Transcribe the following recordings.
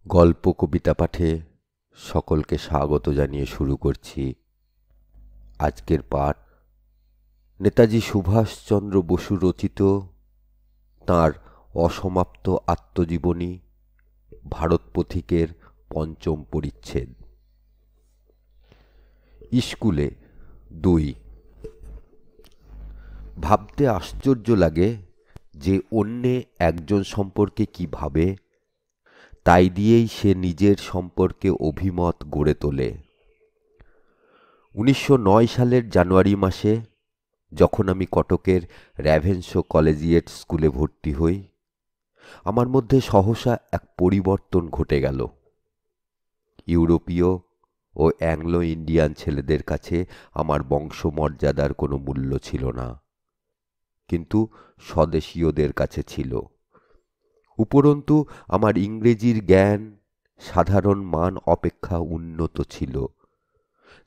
গল্প কবিতা পাঠে সকলকে স্বাগত জানিয়ে শুরু করছি আজকের পাঠ। নেতাজি সুভাষচন্দ্র বসু রচিত তাঁর অসমাপ্ত আত্মজীবনী ভারত পথিকের পঞ্চম পরিচ্ছেদ। স্কুলে 2। ভাবতে আশ্চর্য লাগে যে অন্যে একজন সম্পর্কে কি ভাবে, তাই দিয়েই সে নিজের সম্পর্কে অভিমত গড়ে তোলে। 1909 সালের জানুয়ারি মাসে যখন আমি কটকের র্যাভেনশো কলেজিয়েট স্কুলে ভর্তি হই, আমার মধ্যে সহসা এক পরিবর্তন ঘটে গেল। ইউরোপীয় ও অ্যাংলো ইন্ডিয়ান ছেলেদের কাছে আমার বংশমর্যাদার কোনো মূল্য ছিল না, কিন্তু স্বদেশীয়দের কাছে ছিল। উপরন্তু আমার ইংরেজির জ্ঞান সাধারণ মান অপেক্ষা উন্নত ছিল,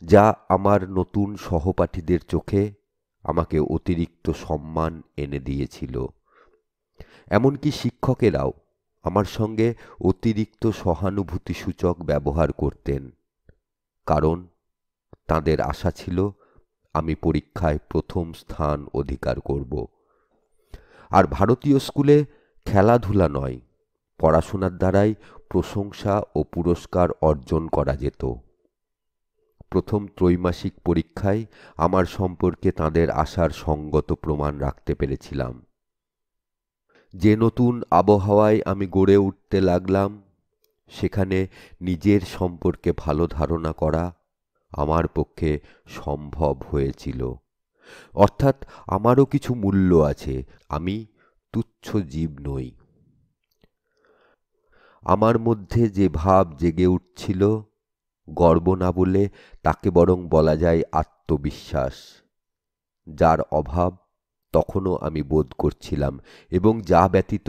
যা আমার নতুন সহপাঠীদের চোখে আমাকে অতিরিক্ত সম্মান এনে দিয়েছিল। এমনকি শিক্ষকেরাও আমার সঙ্গে অতিরিক্ত সহানুভূতিসূচক ব্যবহার করতেন, কারণ তাঁদের আশা ছিল আমি পরীক্ষায় প্রথম স্থান অধিকার করব। আর ভারতীয় স্কুলে খেলাধুলা নয়, পড়াশোনার দ্বারাই প্রশংসা ও পুরস্কার অর্জন করা যেত। প্রথম ত্রৈমাসিক পরীক্ষায় আমার সম্পর্কে তাঁদের আশার সঙ্গত প্রমাণ রাখতে পেরেছিলাম। যে নতুন আবহাওয়ায় আমি গড়ে উঠতে লাগলাম, সেখানে নিজের সম্পর্কে ভালো ধারণা করা আমার পক্ষে সম্ভব হয়েছিল। অর্থাৎ আমারও কিছু মূল্য আছে, আমি তুচ্ছ জীব নই। আমার মধ্যে যে ভাব জেগে উঠছিল, গর্ব না বলে তাকে বরং বলা যায় আত্মবিশ্বাস, যার অভাব তখনও আমি বোধ করছিলাম এবং যা ব্যতীত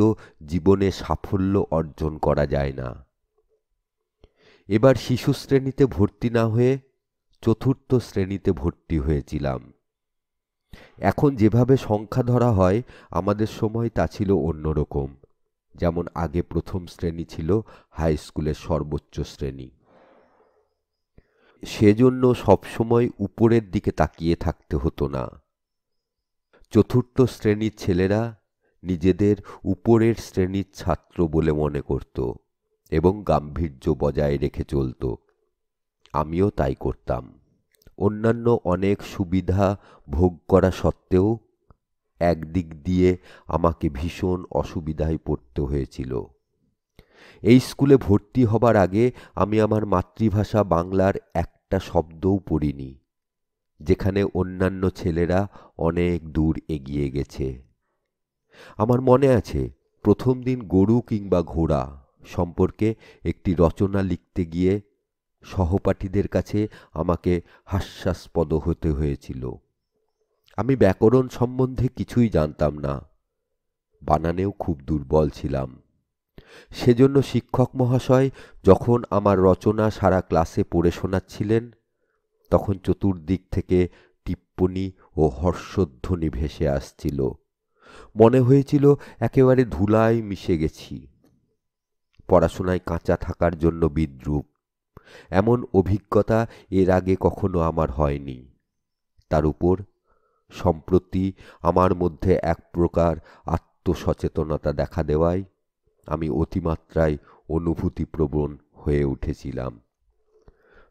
জীবনে সাফল্য অর্জন করা যায় না। এবার শিশু শ্রেণীতে ভর্তি না হয়ে চতুর্থ শ্রেণীতে ভর্তি হয়েছিলাম। এখন যেভাবে সংখ্যা ধরা হয়, আমাদের সময় তা ছিল অন্যরকম। যেমন আগে প্রথম শ্রেণী ছিল হাই স্কুলের সর্বোচ্চ শ্রেণী। সেজন্য সবসময় উপরের দিকে তাকিয়ে থাকতে হতো না। চতুর্থ শ্রেণীর ছেলেরা নিজেদের উপরের শ্রেণীর ছাত্র বলে মনে করত এবং গাম্ভীর্য বজায় রেখে চলত। আমিও তাই করতাম। অন্যান্য অনেক সুবিধা ভোগ করা সত্ত্বেও একদিক দিয়ে আমাকে ভীষণ অসুবিধায় পড়তে হয়েছিল। এই স্কুলে ভর্তি হবার আগে আমি আমার মাতৃভাষা বাংলার একটা শব্দও পড়িনি, যেখানে অন্যান্য ছেলেরা অনেক দূর এগিয়ে গেছে। আমার মনে আছে, প্রথম দিন গরু কিংবা ঘোড়া সম্পর্কে একটি রচনা লিখতে গিয়ে সহপাঠীদের কাছে আমাকে হাস্যাস্পদ হতে হয়েছিল। আমি ব্যাকরণ সম্বন্ধে কিছুই জানতাম না, বানানেও খুব দুর্বল ছিলাম। সেজন্য শিক্ষক মহাশয় যখন আমার রচনা সারা ক্লাসে পড়ে শোনাচ্ছিলেন, তখন চতুর্দিক থেকে টিপ্পনী ও হর্ষধ্বনি ভেসে আসছিল। মনে হয়েছিল একেবারে ধুলায় মিশে গেছি। পড়াশোনায় কাঁচা থাকার জন্য বিদ্রূপ, এমন অভিজ্ঞতা এর আগে কখনো আমার হয়নি। তার উপর সম্প্রতি আমার মধ্যে এক প্রকার আত্মসচেতনতা দেখা দেওয়ায় আমি অতিমাত্রায় অনুভূতিপ্রবণ হয়ে উঠেছিলাম।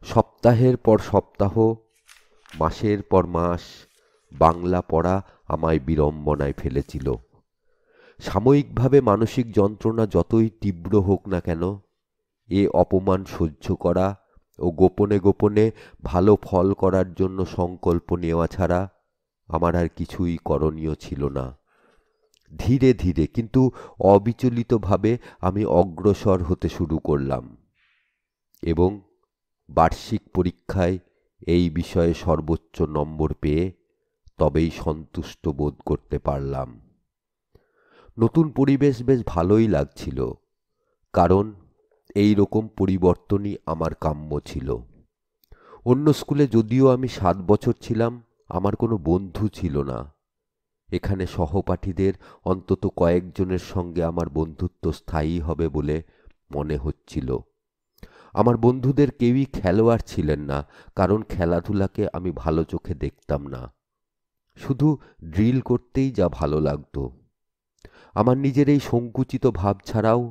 সপ্তাহের পর সপ্তাহ, মাসের পর মাস বাংলা পড়া আমায় বিড়ম্বনায় ফেলেছিল। সাময়িকভাবে মানসিক যন্ত্রণা যতই তীব্র হোক না কেন, এ অপমান সহ্য করা ও গোপনে গোপনে ভালো ফল করার জন্য সংকল্প নেওয়া ছাড়া আমার আর কিছুই করণীয় ছিল না। ধীরে ধীরে কিন্তু অবিচলিতভাবে আমি অগ্রসর হতে শুরু করলাম এবং বার্ষিক পরীক্ষায় এই বিষয়ে সর্বোচ্চ নম্বর পেয়ে তবেই সন্তুষ্ট বোধ করতে পারলাম। নতুন পরিবেশ বেশ ভালোই লাগছিল, কারণ এই রকম পরিবর্তনই আমার কাম্য ছিল। অন্য স্কুলে যদিও আমি 7 বছর ছিলাম, আমার কোনো বন্ধু ছিল না। এখানে সহপাঠীদের অন্তত কয়েকজনের সঙ্গে আমার বন্ধুত্ব স্থায়ী হবে বলে মনে হচ্ছিল। আমার বন্ধুদের কেউই খেলোয়াড় ছিলেন না, কারণ খেলাধুলাকে আমি ভালো চোখে দেখতাম না। শুধু ড্রিল করতেই যা ভালো লাগতো। আমার নিজের এই সংকুচিত ভাব ছাড়াও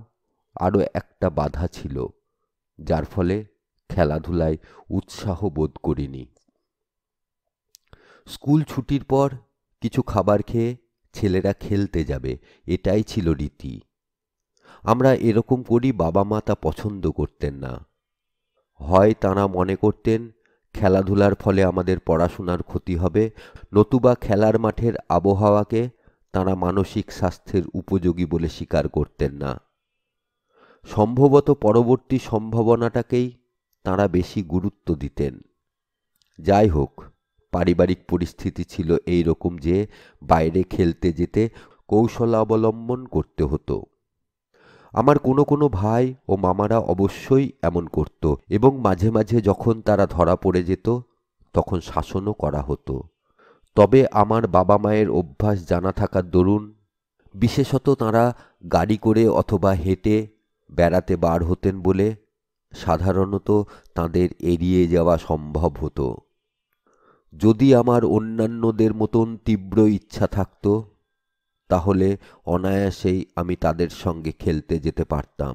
আরও একটা বাধা ছিল, যার ফলে খেলাধুলায় উৎসাহ বোধ করিনি। স্কুল ছুটির পর কিছু খাবার খেয়ে ছেলেরা খেলতে যাবে, এটাই ছিল রীতি। আমরা এরকম করি, বাবা মা তা পছন্দ করতেন না। হয় তাঁরা মনে করতেন খেলাধুলার ফলে আমাদের পড়াশোনার ক্ষতি হবে, নতুবা খেলার মাঠের আবহাওয়াকে তাঁরা মানসিক স্বাস্থ্যের উপযোগী বলে স্বীকার করতেন না। সম্ভবত পরবর্তী সম্ভাবনাটাকেই তাঁরা বেশি গুরুত্ব দিতেন। যাই হোক, পারিবারিক পরিস্থিতি ছিল এই রকম যে বাইরে খেলতে যেতে কৌশল অবলম্বন করতে হতো। আমার কোনো কোনো ভাই ও মামারা অবশ্যই এমন করত, এবং মাঝে মাঝে যখন তারা ধরা পড়ে যেত তখন শাসনও করা হতো। তবে আমার বাবা মায়ের অভ্যাস জানা থাকার দরুন, বিশেষত তাঁরা গাড়ি করে অথবা হেঁটে বেড়াতে বার হতেন বলে সাধারণত তাঁদের এড়িয়ে যাওয়া সম্ভব হতো। যদি আমার অন্যান্যদের মতন তীব্র ইচ্ছা থাকত, তাহলে অনায়াসেই আমি তাদের সঙ্গে খেলতে যেতে পারতাম,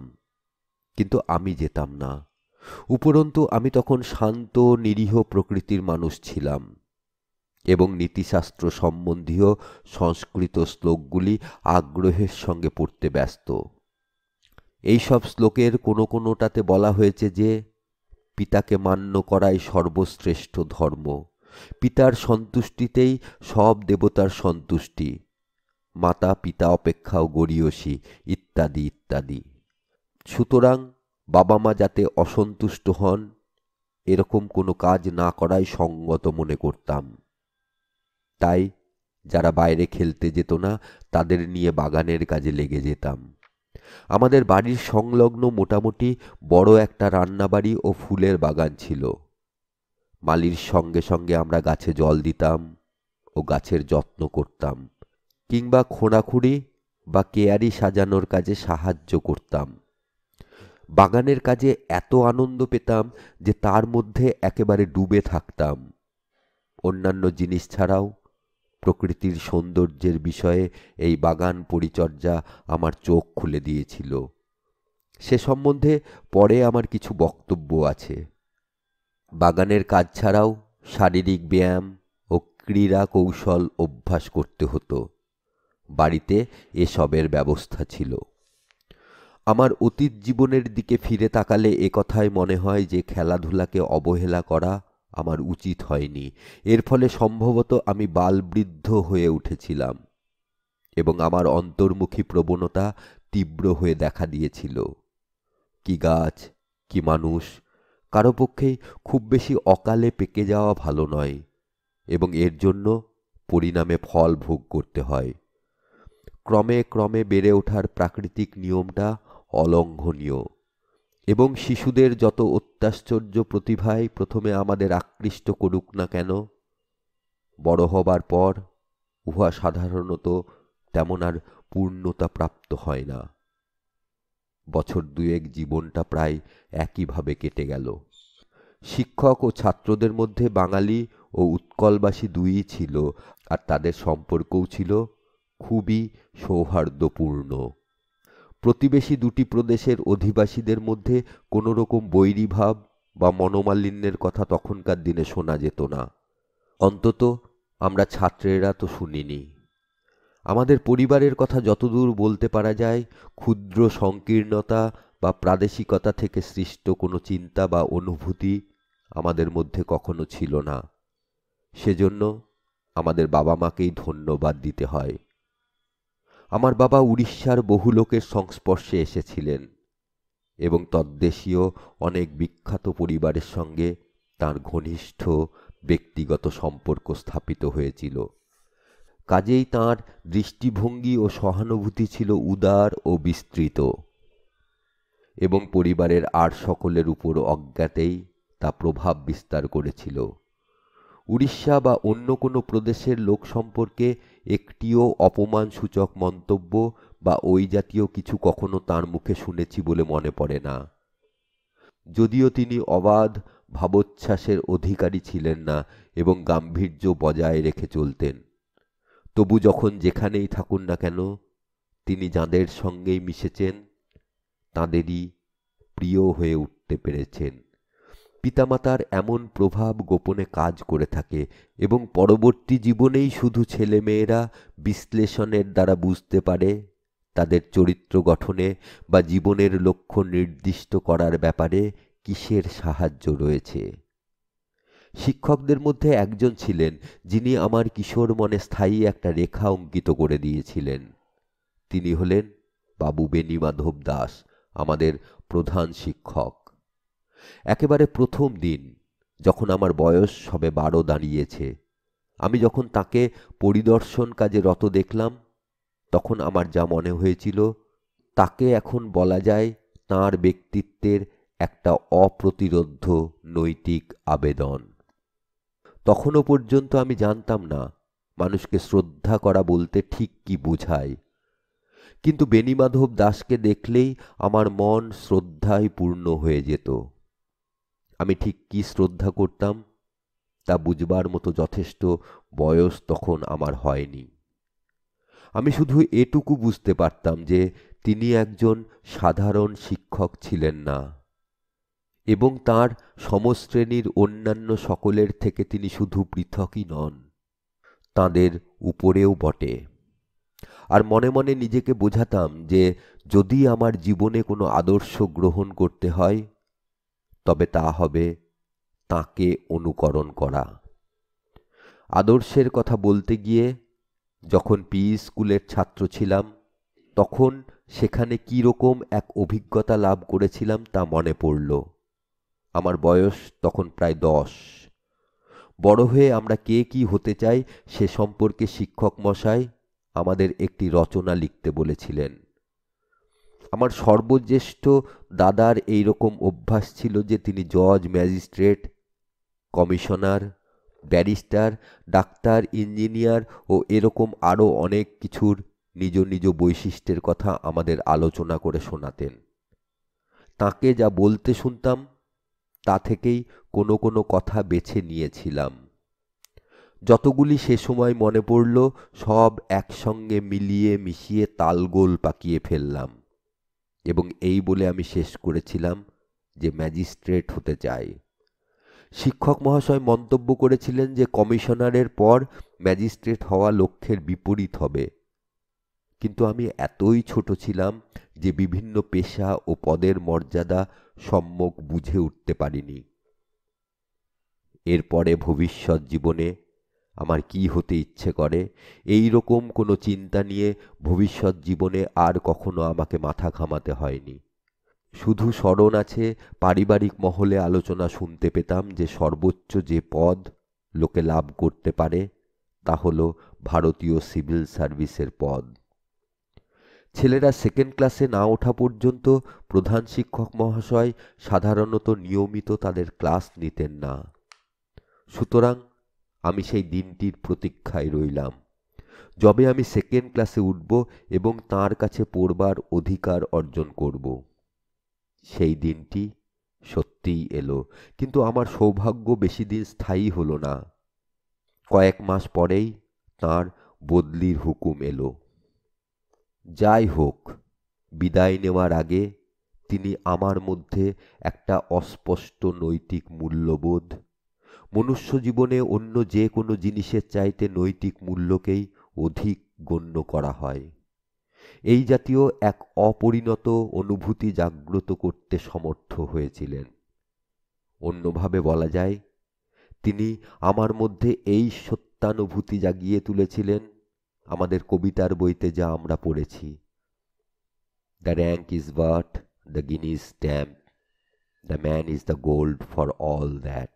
কিন্তু আমি যেতাম না। উপরন্তু আমি তখন শান্ত নিরীহ প্রকৃতির মানুষ ছিলাম, এবং নীতিশাস্ত্র সম্বন্ধীয় সংস্কৃত শ্লোকগুলি আগ্রহের সঙ্গে পড়তে ব্যস্ত। এইসব শ্লোকের কোনো কোনোটাতে বলা হয়েছে যে পিতাকে মান্য করাই সর্বশ্রেষ্ঠ ধর্ম, পিতার সন্তুষ্টিতেই সব দেবতার সন্তুষ্টি, মাতা পিতা অপেক্ষাও গরীয়সী, ইত্যাদি ইত্যাদি। সুতরাং বাবা মা যাতে অসন্তুষ্ট হন এরকম কোনো কাজ না করাই সঙ্গত মনে করতাম। তাই যারা বাইরে খেলতে যেত না তাদের নিয়ে বাগানের কাজে লেগে যেতাম। আমাদের বাড়ির সংলগ্ন মোটামুটি বড় একটা রান্নাবাড়ি ও ফুলের বাগান ছিল। মালির সঙ্গে সঙ্গে আমরা গাছে জল দিতাম ও গাছের যত্ন করতাম, কিংবা খোঁড়াখুড়ি বা কেয়ারি সাজানোর কাজে সাহায্য করতাম। বাগানের কাজে এত আনন্দ পেতাম যে তার মধ্যে একেবারে ডুবে থাকতাম। অন্যান্য জিনিস ছাড়াও প্রকৃতির সৌন্দর্যের বিষয়ে এই বাগান পরিচর্যা আমার চোখ খুলে দিয়েছিল। সে সম্বন্ধে পরে আমার কিছু বক্তব্য আছে। বাগানের কাজ ছাড়াও শারীরিক ব্যায়াম ও ক্রীড়া কৌশল অভ্যাস করতে হতো। বাড়িতে এসবের ব্যবস্থা ছিল। আমার অতীত জীবনের দিকে ফিরে তাকালে একথাই মনে হয় যে খেলাধুলাকে অবহেলা করা আমার উচিত হয়নি। এর ফলে সম্ভবত আমি বালবৃদ্ধ হয়ে উঠেছিলাম, এবং আমার অন্তর্মুখী প্রবণতা তীব্র হয়ে দেখা দিয়েছিল। কি গাছ, কি মানুষ, কারো পক্ষেই খুব বেশি অকালে পেকে যাওয়া ভালো নয়, এবং এর জন্য পরিণামে ফল ভোগ করতে হয়। ক্রমে ক্রমে বেড়ে ওঠার প্রাকৃতিক নিয়মটা অলঙ্ঘনীয়, এবং শিশুদের যত অত্যাশ্চর্য প্রতিভাই প্রথমে আমাদের আকৃষ্ট করুক না কেন, বড় হবার পর উহা সাধারণত তেমন আর পূর্ণতা প্রাপ্ত হয় না। বছর দুয়েক জীবনটা প্রায় একইভাবে কেটে গেল। শিক্ষক ও ছাত্রদের মধ্যে বাঙালি ও উৎকলবাসী দুইই ছিল, আর তাদের সম্পর্কও ছিল খুবই সৌহার্দ্যপূর্ণ। প্রতিবেশী দুটি প্রদেশের অধিবাসীদের মধ্যে কোনো রকম বৈরীভাব বা মনোমালিন্যের কথা তখনকার দিনে শোনা যেত না। অন্তত আমরা ছাত্রেরা তো শুনিনি। আমাদের পরিবারের কথা যতদূর বলতে পারা যায়, ক্ষুদ্র সংকীর্ণতা বা প্রাদেশিকতা থেকে সৃষ্ট কোনো চিন্তা বা অনুভূতি আমাদের মধ্যে কখনো ছিল না। সেজন্য আমাদের বাবা মাকেই ধন্যবাদ দিতে হয়। আমার বাবা উড়িষ্যার বহু লোকের সংস্পর্শে এসেছিলেন, এবং তদ্দেশীয় অনেক বিখ্যাত পরিবারের সঙ্গে তাঁর ঘনিষ্ঠ ব্যক্তিগত সম্পর্ক স্থাপিত হয়েছিল। কাজেই তাঁর দৃষ্টিভঙ্গি ও সহানুভূতি ছিল উদার ও বিস্তৃত, এবং পরিবারের আর সকলের উপর অজ্ঞাতেই তা প্রভাব বিস্তার করেছিল। উড়িষ্যা বা অন্য কোনো প্রদেশের লোক সম্পর্কে একটিও অপমানসূচক মন্তব্য বা ওই জাতীয় কিছু কখনো তাঁর মুখে শুনেছি বলে মনে পড়ে না। যদিও তিনি অবাধ ভাবোচ্ছ্বাসের অধিকারী ছিলেন না এবং গাম্ভীর্য বজায় রেখে চলতেন, তবু যখন যেখানেই থাকুন না কেন তিনি যাঁদের সঙ্গেই মিশেছেন তাঁদেরই প্রিয় হয়ে উঠতে পেরেছেন। পিতামাতার এমন প্রভাব গোপনে কাজ করে থাকে এবং পরবর্তী জীবনেই শুধু ছেলেমেয়েরা বিশ্লেষণের দ্বারা বুঝতে পারে তাদের চরিত্র গঠনে বা জীবনের লক্ষ্য নির্দিষ্ট করার ব্যাপারে কিসের সাহায্য রয়েছে। শিক্ষকদের মধ্যে একজন ছিলেন যিনি আমার কিশোর মনে স্থায়ী একটা রেখা অঙ্কিত করে দিয়েছিলেন। তিনি হলেন বাবু বেণীমাধব দাস, আমাদের প্রধান শিক্ষক। একেবারে প্রথম দিন, যখন আমার বয়স সবে 12 দাঁড়িয়েছে, আমি যখন তাকে পরিদর্শন কাজে রত দেখলাম, তখন আমার যা মনে হয়েছিল তাকে এখন বলা যায় তাঁর ব্যক্তিত্বের একটা অপ্রতিরোধ্য নৈতিক আবেদন। তখনও পর্যন্ত আমি জানতাম না মানুষকে শ্রদ্ধা করা বলতে ঠিক কি বোঝায়, কিন্তু বেণীমাধব দাসকে দেখলেই আমার মন শ্রদ্ধায় পূর্ণ হয়ে যেত। আমি ঠিক কি শ্রদ্ধা করতাম তা বুঝবার মতো যথেষ্ট বয়স তখন আমার হয়নি। আমি শুধু এটুকু বুঝতে পারতাম যে তিনি একজন সাধারণ শিক্ষক ছিলেন না এবং তাঁর সমশ্রেণীর অন্যান্য সকলের থেকে তিনি শুধু পৃথকই নন, তাঁদের উপরেও বটে। আর মনে মনে নিজেকে বোঝাতাম যে যদি আমার জীবনে কোনো আদর্শ গ্রহণ করতে হয় তবে তা হবে তাঁকে অনুকরণ করা। আদর্শের কথা বলতে গিয়ে যখন স্কুলের ছাত্র ছিলাম তখন সেখানে কী রকম এক অভিজ্ঞতা লাভ করেছিলাম তা মনে পড়ল। আমার বয়স তখন প্রায় 10। বড় হয়ে আমরা কে কি হতে চাই সে সম্পর্কে শিক্ষক মশাই আমাদের একটি রচনা লিখতে বলেছিলেন। আমার সর্বজ্যেষ্ঠ দাদার এই রকম অভ্যাস ছিল যে তিনি জজ, magistrate, commissioner, barrister, doctor, engineer ও এরকম আরও অনেক কিছুর নিজ নিজ বৈশিষ্ট্যের কথা আমাদের আলোচনা করে শোনাতেন। তাকে যা বলতে শুনতাম তা থেকেই কোনো কোনো কথা বেছে নিয়েছিলাম। যতগুলি সে সময় মনে পড়ল সব একসঙ্গে মিলিয়ে মিশিয়ে তালগোল পাকিয়ে ফেললাম এবং এই বলে আমি শেষ করেছিলাম যে ম্যাজিস্ট্রেট হতে চাই। শিক্ষক মহাশয় মন্তব্য করেছিলেন যে কমিশনারের পর ম্যাজিস্ট্রেট হওয়া লক্ষ্যের বিপরীত হবে, কিন্তু আমি এতই ছোট ছিলাম যে বিভিন্ন পেশা ও পদের মর্যাদা সম্যক বুঝে উঠতে পারিনি। এরপরে ভবিষ্যৎ জীবনে আমার কি হতে ইচ্ছে করে এই রকম কোনো চিন্তা নিয়ে ভবিষ্যৎ জীবনে আর কখনো আমাকে মাথা ঘামাতে হয়নি। শুধু স্মরণ আছে পারিবারিক মহলে আলোচনা শুনতে পেতাম যে সর্বোচ্চ যে পদ লোকে লাভ করতে পারে তা হল ভারতীয় সিভিল সার্ভিসের পদ। ছেলেরা সেকেন্ড ক্লাসে না ওঠা পর্যন্ত প্রধান শিক্ষক মহাশয় সাধারণত নিয়মিত তাদের ক্লাস নিতেন না। সুতরাং আমি সেই দিনটির প্রতীক্ষায় রইলাম, যবে আমি সেকেন্ড ক্লাসে উঠব এবং তাঁর কাছে পড়বার অধিকার অর্জন করব। সেই দিনটি সত্যিই এলো, কিন্তু আমার সৌভাগ্য বেশি দিন স্থায়ী হলো না। কয়েক মাস পরেই তাঁর বদলির হুকুম এলো। যাই হোক, বিদায় নেওয়ার আগে তিনি আমার মধ্যে একটা অস্পষ্ট নৈতিক মূল্যবোধ, মনুষ্য জীবনে অন্য যে কোনো জিনিসের চাইতে নৈতিক মূল্যকেই অধিক গণ্য করা হয়, এই জাতীয় এক অপরিণত অনুভূতি জাগ্রত করতে সমর্থ হয়েছিলেন। অন্যভাবে বলা যায়, তিনি আমার মধ্যে এই সত্যানুভূতি জাগিয়ে তুলেছিলেন আমাদের কবিতার বইতে যা আমরা পড়েছি, the rank is but the Guinness stamp, the man is the gold for all that.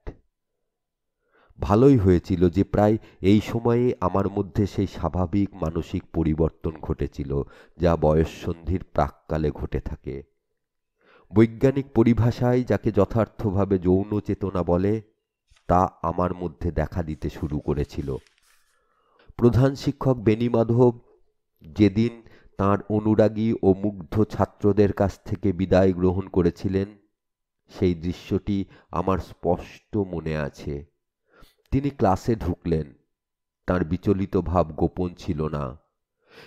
ভালোই হয়েছিল যে প্রায় এই সময়ে আমার মধ্যে সেই স্বাভাবিক মানসিক পরিবর্তন ঘটেছিল যা বয়ঃসন্ধির প্রাক্কালে ঘটে থাকে। বৈজ্ঞানিক পরিভাষায় যাকে যথার্থভাবে যৌন চেতনা বলে তা আমার মধ্যে দেখা দিতে শুরু করেছিল। প্রধান শিক্ষক বেণীমাধব যেদিন তাঁর অনুরাগী ও মুগ্ধ ছাত্রদের কাছ থেকে বিদায় গ্রহণ করেছিলেন, সেই দৃশ্যটি আমার স্পষ্ট মনে আছে। তিনি ক্লাসে ঢুকলেন, তাঁর বিচলিত ভাব গোপন ছিল না,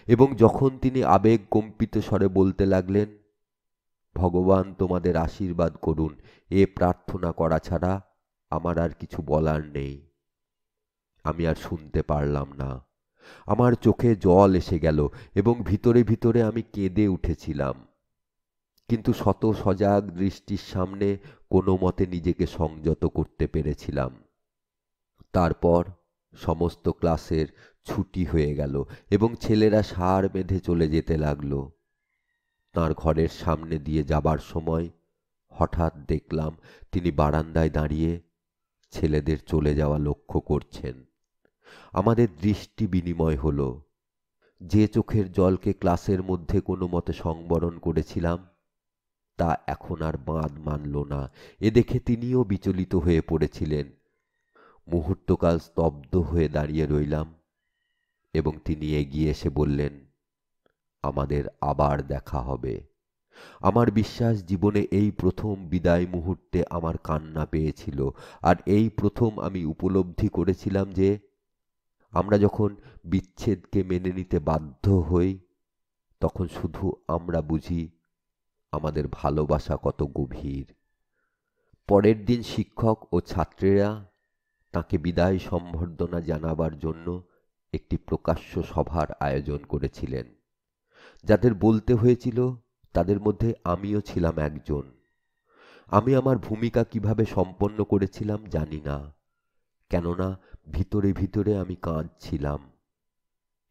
এবং যখন তিনি আবেগ কম্পিত স্বরে বলতে লাগলেন, ভগবান তোমাদের আশীর্বাদ করুন, এ প্রার্থনা করা ছাড়া আমার আর কিছু বলার নেই, আমি আর শুনতে পারলাম না। আমার চোখে জল এসে গেল এবং ভিতরে ভিতরে আমি কেঁদে উঠেছিলাম, কিন্তু শত সজাগ দৃষ্টির সামনে কোনো মতে নিজেকে সংযত করতে পেরেছিলাম। তারপর সমস্ত ক্লাসের ছুটি হয়ে গেল এবং ছেলেরা সার বেঁধে চলে যেতে লাগল। তাঁর ঘরের সামনে দিয়ে যাবার সময় হঠাৎ দেখলাম তিনি বারান্দায় দাঁড়িয়ে ছেলেদের চলে যাওয়া লক্ষ্য করছেন। আমাদের দৃষ্টি বিনিময় হল। যে চোখের জলকে ক্লাসের মধ্যে কোনো মতে সংবরণ করেছিলাম, তা এখন আর বাঁধ মানল না। এ দেখে তিনিও বিচলিত হয়ে পড়েছিলেন। মুহূর্তকাল স্তব্ধ হয়ে দাঁড়িয়ে রইলাম এবং তিনি এগিয়ে এসে বললেন, আমাদের আবার দেখা হবে। আমার বিশ্বাস জীবনে এই প্রথম বিদায় মুহূর্তে আমার কান্না পেয়েছিল, আর এই প্রথম আমি উপলব্ধি করেছিলাম যে আমরা যখন বিচ্ছেদকে মেনে নিতে বাধ্য হই, তখন শুধু আমরা বুঝি আমাদের ভালোবাসা কত গভীর। পরের দিন শিক্ষক ও ছাত্রেরা তাকে বিদায় সম্বর্ধনা জানাবার জন্য একটি প্রকাশ্য সভার আয়োজন করেছিলেন। যাদের বলতে হয়েছিল তাদের মধ্যে আমিও ছিলাম একজন। আমি আমার ভূমিকা কিভাবে সম্পন্ন করেছিলাম জানি না, কেননা ভিতরে ভিতরে আমি কাঁদছিলাম।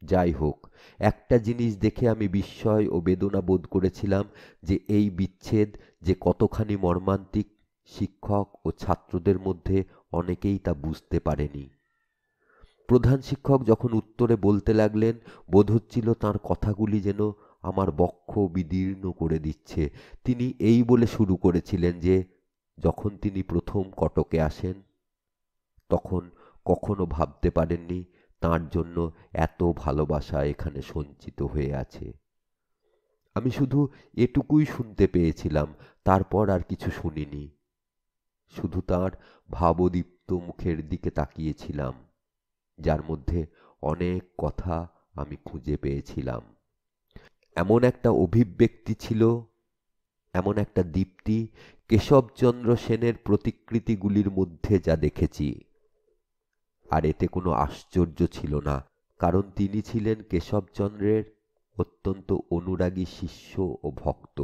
যাই হোক, একটা জিনিস দেখে আমি বিস্ময় ও বেদনা বোধ করেছিলাম যে এই বিচ্ছেদ যে কতখানি মর্মান্তিক, শিক্ষক ও ছাত্রদের মধ্যে অনেকেই তা বুঝতে পারেনি। প্রধান শিক্ষক যখন উত্তরে বলতে লাগলেন, বোধ হচ্ছিল তাঁর কথাগুলি যেন আমার বক্ষ বিদীর্ণ করে দিচ্ছে। তিনি এই বলে শুরু করেছিলেন যে যখন তিনি প্রথম কটকে আসেন, তখন কখনো ভাবতে পারেননি তাঁর জন্য এত ভালোবাসা এখানে সঞ্চিত হয়ে আছে। আমি শুধু এটুকুই শুনতে পেয়েছিলাম, তারপর আর কিছু শুনিনি। শুধু তাঁর ভাবদীপ্ত মুখের দিকে তাকিয়েছিলাম, যার মধ্যে অনেক কথা আমি খুঁজে পেয়েছিলাম। এমন একটা অভিব্যক্তি ছিল, এমন একটা দীপ্তি কেশবচন্দ্র সেনের প্রতিকৃতিগুলির মধ্যে যা দেখেছি। আর এতে কোনো আশ্চর্য ছিল না, কারণ তিনি ছিলেন কেশবচন্দ্রের অত্যন্ত অনুরাগী শিষ্য ও ভক্ত।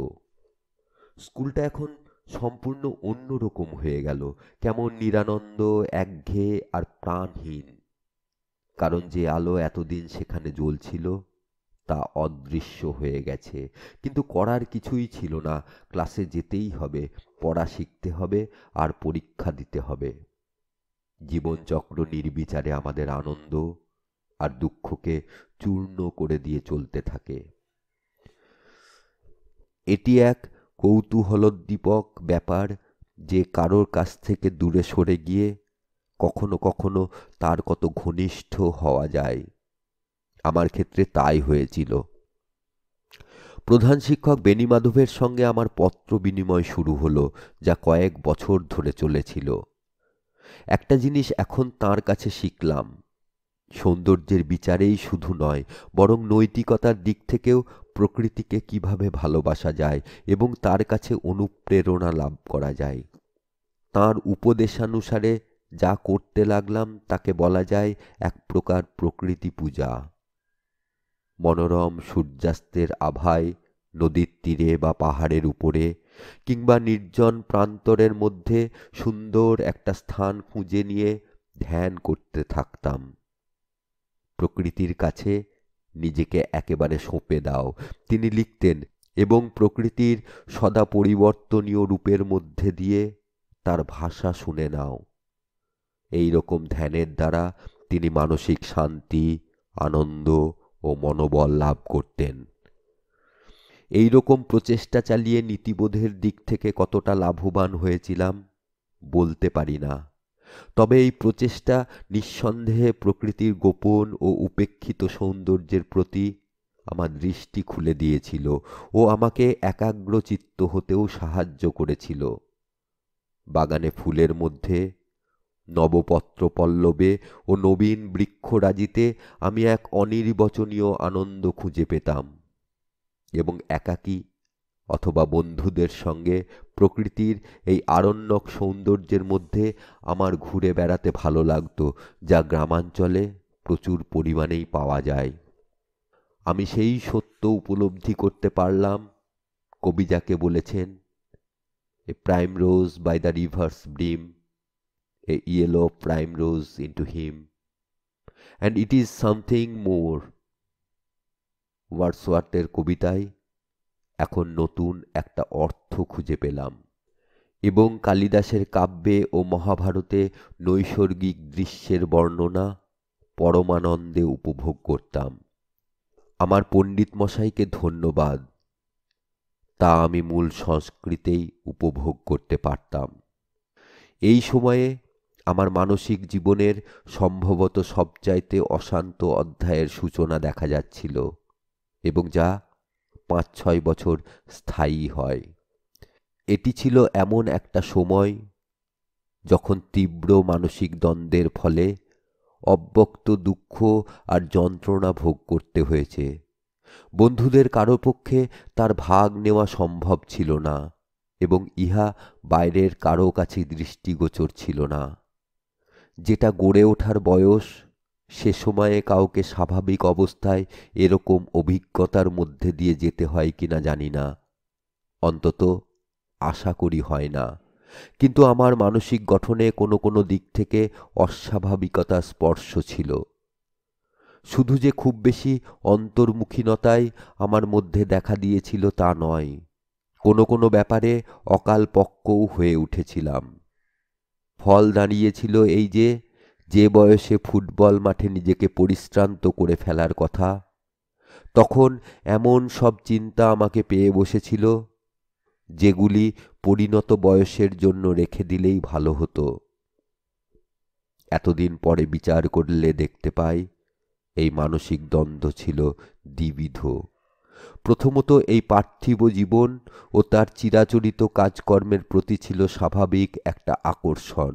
স্কুলটা এখন সম্পূর্ণ অন্যরকম হয়ে গেল, কেমন নিরানন্দ, একঘেয়ে আর প্রাণহীন। কারণ যে আলো এতদিন সেখানে জ্বলছিল তা অদৃশ্য হয়ে গেছে। কিন্তু করার কিছুই ছিল না, ক্লাসে যেতেই হবে, পড়া শিখতে হবে আর পরীক্ষা দিতে হবে। জীবনচক্র নির্বিচারে আমাদের আনন্দ আর দুঃখকে চূর্ণ করে দিয়ে চলতে থাকে। এটি এক কৌতূহলোদ্দীপক ব্যাপার যে কারোর কাছ থেকে দূরে সরে গিয়ে কখনো কখনো তার কত ঘনিষ্ঠ হওয়া যায়। আমার ক্ষেত্রে তাই হয়েছিল। প্রধান শিক্ষক বেণীমাধবের সঙ্গে আমার পত্র বিনিময় শুরু হলো, যা কয়েক বছর ধরে চলেছিল। একটা জিনিস এখন তাঁর কাছে শিখলাম, সৌন্দর্যের বিচারেই শুধু নয়, বরং নৈতিকতার দিক থেকেও প্রকৃতিকে কিভাবে ভালোবাসা যায় এবং তার কাছে অনুপ্রেরণা লাভ করা যায়। তাঁর উপদেশানুসারে যা করতে লাগলাম তাকে বলা যায় এক প্রকার প্রকৃতি পূজা। মনোরম সূর্যাস্তের আভায় নদীর তীরে বা পাহাড়ের উপরে কিংবা নির্জন প্রান্তরের মধ্যে সুন্দর একটা স্থান খুঁজে নিয়ে ধ্যান করতে থাকতাম। প্রকৃতির কাছে নিজেকে একেবারে সঁপে দাও, তিনি লিখতেন, এবং প্রকৃতির সদা পরিবর্তনীয় রূপের মধ্যে দিয়ে তার ভাষা শুনে নাও। এই রকম ধ্যানের দ্বারা তিনি মানসিক শান্তি, আনন্দ ও মনোবল লাভ করতেন। এই রকম প্রচেষ্টা চালিয়ে নীতিবোধের দিক থেকে কতটা লাভবান হয়েছিলাম বলতে পারি না, তবে এই প্রচেষ্টা নিঃসন্দেহে প্রকৃতির গোপন ও উপেক্ষিত সৌন্দর্যের প্রতি আমার দৃষ্টি খুলে দিয়েছিল ও আমাকে একাগ্রচিত্ত হতেও সাহায্য করেছিল। বাগানে ফুলের মধ্যে, নবপত্র পল্লবে ও নবীন বৃক্ষরাজিতে আমি এক অনির্বচনীয় আনন্দ খুঁজে পেতাম, এবং একাকী অথবা বন্ধুদের সঙ্গে প্রকৃতির এই আরণ্যক সৌন্দর্যের মধ্যে আমার ঘুরে বেড়াতে ভালো লাগত, যা গ্রামাঞ্চলে প্রচুর পরিমাণেই পাওয়া যায়। আমি সেই সত্য উপলব্ধি করতে পারলাম, কবি যাকে বলেছেন, a primrose by the river's brim, a yellow primrose into him, and it is something more. ওয়ার্ডসওয়ার্থের কবিতায় এখন নতুন একটা অর্থ খুঁজে পেলাম, এবং কালিদাসের কাব্যে ও মহাভারতে নৈসর্গিক দৃশ্যের বর্ণনা পরমানন্দে উপভোগ করতাম। আমার পণ্ডিত মশাইকে ধন্যবাদ, তা আমি মূল সংস্কৃতেই উপভোগ করতে পারতাম। এই সময়ে আমার মানসিক জীবনের সম্ভবত সবচাইতে অশান্ত অধ্যায়ের সূচনা দেখা যাচ্ছিল, এবং যা ৫-৬ বছর স্থায়ী হয়। এটি ছিল এমন একটা সময় যখন তীব্র মানসিক দ্বন্দ্বের ফলে অব্যক্ত দুঃখ আর যন্ত্রণা ভোগ করতে হয়েছে। বন্ধুদের কারো পক্ষে তার ভাগ নেওয়া সম্ভব ছিল না, এবং ইহা বাইরের কারো কাছে দৃষ্টিগোচর ছিল না। যেটা গড়ে ওঠার বয়স, সে সময়ে কাউকে স্বাভাবিক অবস্থায় এরকম অভিজ্ঞতার মধ্যে দিয়ে যেতে হয় কিনা জানি না, অন্তত আশা করি হয় না। কিন্তু আমার মানসিক গঠনে কোনো কোনো দিক থেকে অস্বাভাবিকতা স্পর্শ ছিল। শুধু যে খুব বেশি অন্তর্মুখীনতাই আমার মধ্যে দেখা দিয়েছিল তা নয়, কোনো কোনো ব্যাপারে অকালপক্কও হয়ে উঠেছিলাম। ফল দাঁড়িয়েছিল এই যে বয়সে ফুটবল মাঠে নিজেকে পরিশ্রান্ত করে ফেলার কথা, তখন এমন সব চিন্তা আমাকে পেয়ে বসেছিল যেগুলি পরিণত বয়সের জন্য রেখে দিলেই ভালো হতো। এতদিন পরে বিচার করলে দেখতে পাই, এই মানসিক দ্বন্দ্ব ছিল দ্বিবিধ। প্রথমত, এই পার্থিব জীবন ও তার চিরাচরিত কাজকর্মের প্রতি ছিল স্বাভাবিক একটা আকর্ষণ,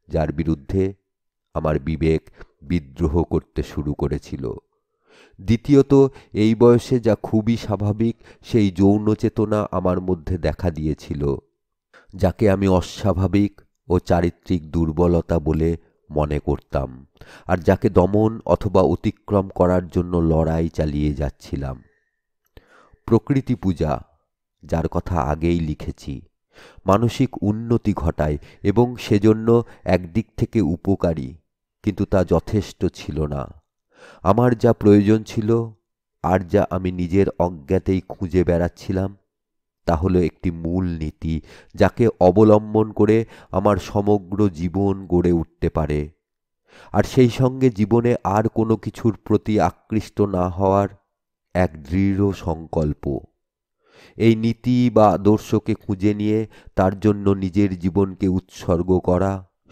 যার বিরুদ্ধে আমার বিবেক বিদ্রোহ করতে শুরু করেছিল। দ্বিতীয়ত, এই বয়সে যা খুবই স্বাভাবিক, সেই যৌন চেতনা আমার মধ্যে দেখা দিয়েছিল, যাকে আমি অস্বাভাবিক ও চারিত্রিক দুর্বলতা বলে মনে করতাম, আর যাকে দমন অথবা অতিক্রম করার জন্য লড়াই চালিয়ে যাচ্ছিলাম। প্রকৃতি পূজা, যার কথা আগেই লিখেছি, মানসিক উন্নতি ঘটায় এবং সেজন্য একদিক থেকে উপকারী, কিন্তু তা যথেষ্ট ছিল না। আমার যা প্রয়োজন ছিল, আর যা আমি নিজের অজ্ঞাতেই খুঁজে বেড়াচ্ছিলাম, তা হলো একটি মূল নীতি, যাকে অবলম্বন করে আমার সমগ্র জীবন গড়ে উঠতে পারে, আর সেই সঙ্গে জীবনে আর কোনো কিছুর প্রতি আকৃষ্ট না হওয়ার এক দৃঢ় সংকল্প। এই নীতি বা আদর্শকে খুঁজে নিয়ে তার জন্য নিজের জীবনকে উৎসর্গ করা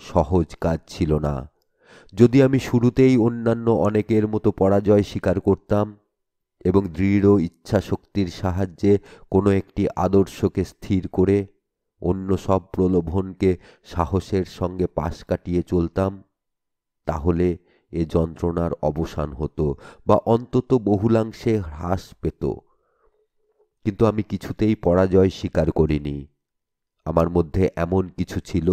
সহজ কাজ ছিল না। যদি আমি শুরুতেই অন্যান্য অনেকের মতো পরাজয় স্বীকার করতাম এবং দৃঢ় ইচ্ছাশক্তির সাহায্যে কোনো একটি আদর্শকে স্থির করে অন্য সব প্রলোভনকে সাহসের সঙ্গে পাশ কাটিয়ে চলতাম, তাহলে এ যন্ত্রণার অবসান হতো বা অন্তত বহুলাংশে হ্রাস পেত। কিন্তু আমি কিছুতেই পরাজয় স্বীকার করিনি। আমার মধ্যে এমন কিছু ছিল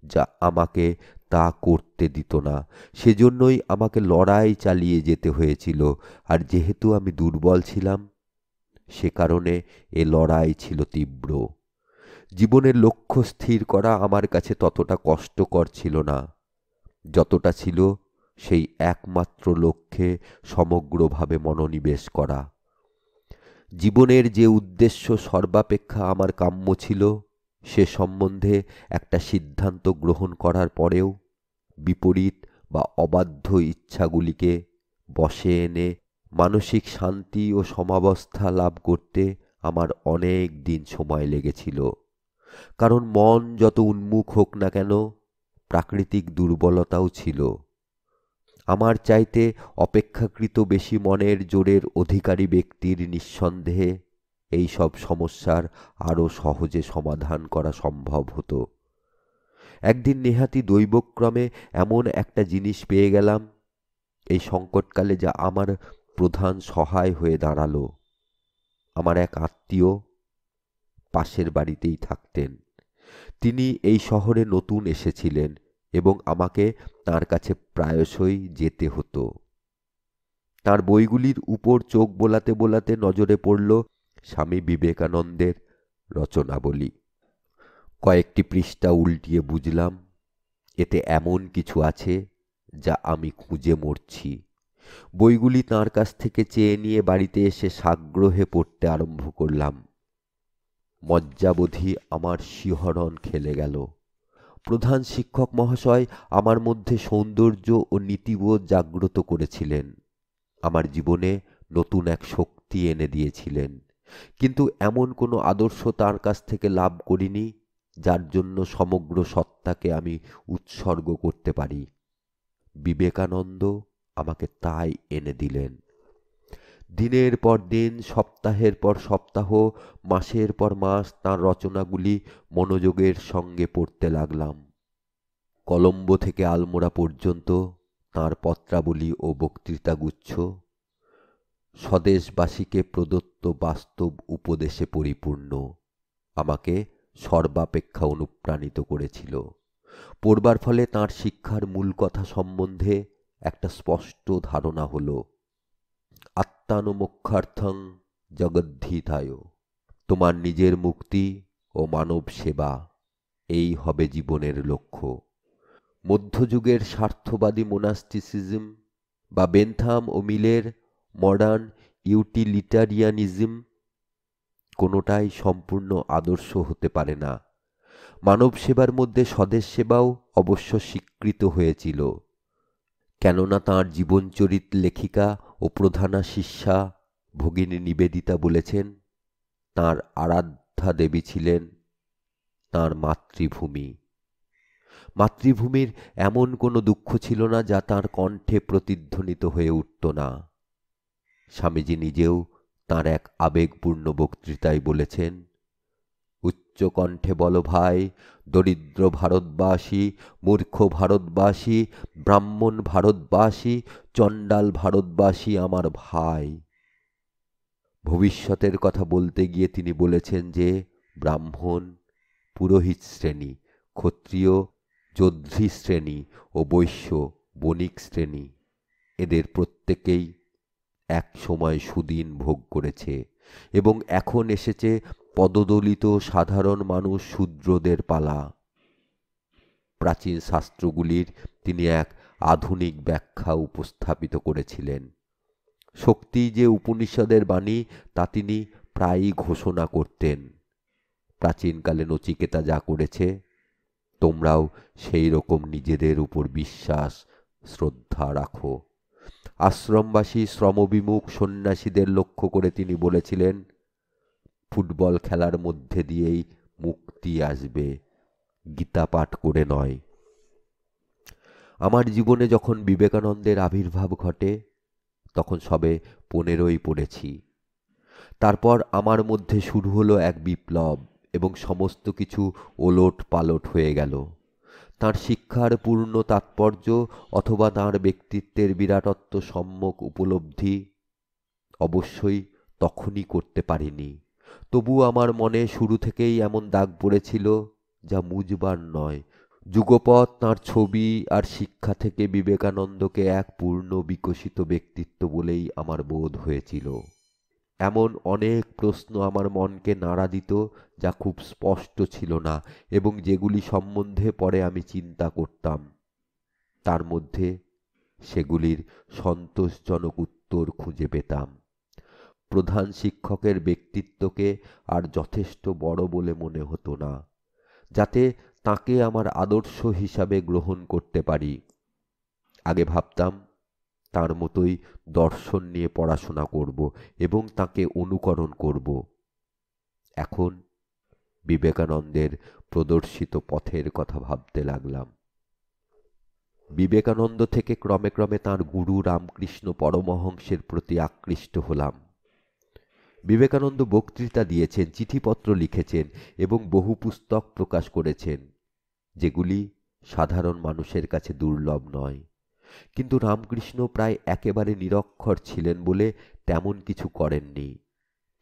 যা আমাকে তা করতে দিত না। সেজন্যই আমাকে লড়াই চালিয়ে যেতে হয়েছিল, আর যেহেতু আমি দুর্বল ছিলাম, সে কারণে এ লড়াই ছিল তীব্র। জীবনের লক্ষ্য স্থির করা আমার কাছে ততটা কষ্টকর ছিল না, যতটা ছিল সেই একমাত্র লক্ষ্যে সমগ্রভাবে মনোনিবেশ করা। জীবনের যে উদ্দেশ্য সর্বাপেক্ষা আমার কাম্য ছিল, সে সম্বন্ধে একটা সিদ্ধান্ত গ্রহণ করার পরেও বিপরীত বা অবাধ্য ইচ্ছাগুলিকে বশে এনে মানসিক শান্তি ও সমাবস্থা লাভ করতে আমার অনেক দিন সময় লেগেছিল। কারণ মন যত উন্মুখ হোক না কেন, প্রাকৃতিক দুর্বলতাও ছিল। আমার চাইতে অপেক্ষাকৃত বেশি মনের জোরের অধিকারী ব্যক্তির নিঃসন্দেহে এই সব সমস্যার আরও সহজে সমাধান করা সম্ভব হতো। একদিন নেহাতি দৈবক্রমে এমন একটা জিনিস পেয়ে গেলাম এই সংকটকালে, যা আমার প্রধান সহায় হয়ে দাঁড়ালো। আমার এক আত্মীয় পাশের বাড়িতেই থাকতেন। তিনি এই শহরে নতুন এসেছিলেন এবং আমাকে তার কাছে প্রায়শই যেতে হতো। তার বইগুলির উপর চোখ বোলাতে বোলাতে নজরে পড়ল স্বামী বিবেকানন্দের রচনাবলী। কয়েকটি পৃষ্ঠা উল্টিয়ে বুঝলাম এতে এমন কিছু আছে যা আমি খুঁজে মরছি। বইগুলি তাঁর কাছ থেকে চেয়ে নিয়ে বাড়িতে এসে সাগ্রহে পড়তে আরম্ভ করলাম। মজ্জাবোধি আমার শিহরণ খেলে গেল। প্রধান শিক্ষক মহাশয় আমার মধ্যে সৌন্দর্য ও নীতিবোধ জাগ্রত করেছিলেন, আমার জীবনে নতুন এক শক্তি এনে দিয়েছিলেন। কিন্তু এমন কোনো আদর্শ তাঁর কাছ থেকে লাভ করিনি যার জন্য সমগ্র সত্তাকে আমি উৎসর্গ করতে পারি। বিবেকানন্দ আমাকে তাই এনে দিলেন। দিনের পর দিন, সপ্তাহের পর সপ্তাহ, মাসের পর মাস তাঁর রচনাগুলি মনোযোগের সঙ্গে পড়তে লাগলাম। কলম্বো থেকে আলমোড়া পর্যন্ত তাঁর পত্রাবলী ও বক্তৃতাগুচ্ছ স্বদেশবাসীকে প্রদত্ত বাস্তব উপদেশে পরিপূর্ণ আমাকে সর্বাপেক্ষা অনুপ্রাণিত করেছিল। পড়বার ফলে তাঁর শিক্ষার মূল কথা সম্বন্ধে একটা স্পষ্ট ধারণা হল। আত্মানুমোক্ষার্থং জগদ্ধিতায়, তোমার নিজের মুক্তি ও মানব সেবা, এই হবে জীবনের লক্ষ্য। মধ্যযুগের স্বার্থবাদী মোনাস্টিসিজম বা বেনথাম ও মিলের মডার্ন ইউটিলিটারিয়ানিজম কোনোটাই সম্পূর্ণ আদর্শ হতে পারে না। মানব সেবার মধ্যে স্বদেশ সেবাও অবশ্য স্বীকৃত হয়েছিল, কেননা তাঁর জীবনচরিত লেখিকা ও প্রধানা শিষ্যা ভগিনী নিবেদিতা বলেছেন তাঁর আরাধ্যা দেবী ছিলেন তাঁর মাতৃভূমি। মাতৃভূমির এমন কোনো দুঃখ ছিল না যা তাঁর কণ্ঠে প্রতিধ্বনিত হয়ে উঠত না। স্বামীজি নিজেও তাঁর এক আবেগপূর্ণ বক্তৃতায় বলেছেন, উচ্চ কণ্ঠে বলো ভাই, দরিদ্র ভারতবাসী, মূর্খ ভারতবাসী, ব্রাহ্মণ ভারতবাসী, চণ্ডাল ভারতবাসী আমার ভাই। ভবিষ্যতের কথা বলতে গিয়ে তিনি বলেছেন যে ব্রাহ্মণ, পুরোহিত শ্রেণী, ক্ষত্রিয়, যোদ্ধৃ শ্রেণী ও বৈশ্য, বণিক শ্রেণী, এদের প্রত্যেকেই এক সময় সুদিন ভোগ করেছে এবং এখন এসেছে পদদলিত সাধারণ মানুষ শূদ্রদের পালা। প্রাচীন শাস্ত্রগুলির তিনি এক আধুনিক ব্যাখ্যা উপস্থাপিত করেছিলেন। শক্তি যে উপনিষদের বাণী তা তিনি প্রায়ই ঘোষণা করতেন। প্রাচীনকালে নচিকেতা যা করেছে, তোমরাও সেই রকম নিজেদের উপর বিশ্বাস শ্রদ্ধা রাখো। আশ্রমবাসী শ্রমবিমুখ সন্ন্যাসীদের লক্ষ্য করে তিনি বলেছিলেন, ফুটবল খেলার মধ্যে দিয়েই মুক্তি আসবে, গীতা পাঠ করে নয়। আমার জীবনে যখন বিবেকানন্দের আবির্ভাব ঘটে তখন সবে 15ই পড়েছি। তারপর আমার মধ্যে শুরু হলো এক বিপ্লব এবং সমস্ত কিছু ওলট পালট হয়ে গেল। তাঁর শিক্ষার পূর্ণ তাৎপর্য অথবা তাঁর ব্যক্তিত্বের বিরাটত্ব সম্যক উপলব্ধি অবশ্যই তখনই করতে পারিনি। তবু আমার মনে শুরু থেকেই এমন দাগ পড়েছিল যা মুছবার নয়। যুগপৎ তাঁর ছবি আর শিক্ষা থেকে বিবেকানন্দকে এক পূর্ণ বিকশিত ব্যক্তিত্ব বলেই আমার বোধ হয়েছিল। এমন অনেক প্রশ্ন আমার মনকে নাড়া দিত যা খুব স্পষ্ট ছিল না এবং যেগুলি সম্বন্ধে পরে আমি চিন্তা করতাম। তার মধ্যে সেগুলির সন্তোষজনক উত্তর খুঁজে পেতাম। প্রধান শিক্ষকের ব্যক্তিত্বকে আর যথেষ্ট বড় বলে মনে হতো না, যাতে তাকে আমার আদর্শ হিসাবে গ্রহণ করতে পারি। আগে ভাবতাম তার মতোই দর্শন নিয়ে পড়াশোনা করব এবং তাকে অনুকরণ করব। এখন বিবেকানন্দের প্রদর্শিত পথের কথা ভাবতে লাগলাম। বিবেকানন্দ থেকে ক্রমে ক্রমে তাঁর গুরু রামকৃষ্ণ পরমহংসের প্রতি আকৃষ্ট হলাম। বিবেকানন্দ বক্তৃতা দিয়েছেন, চিঠিপত্র লিখেছেন এবং বহু পুস্তক প্রকাশ করেছেন, যেগুলি সাধারণ মানুষের কাছে দুর্লভ নয়। কিন্তু রামকৃষ্ণ প্রায় একেবারে নিরক্ষর ছিলেন বলে তেমন কিছু করেননি।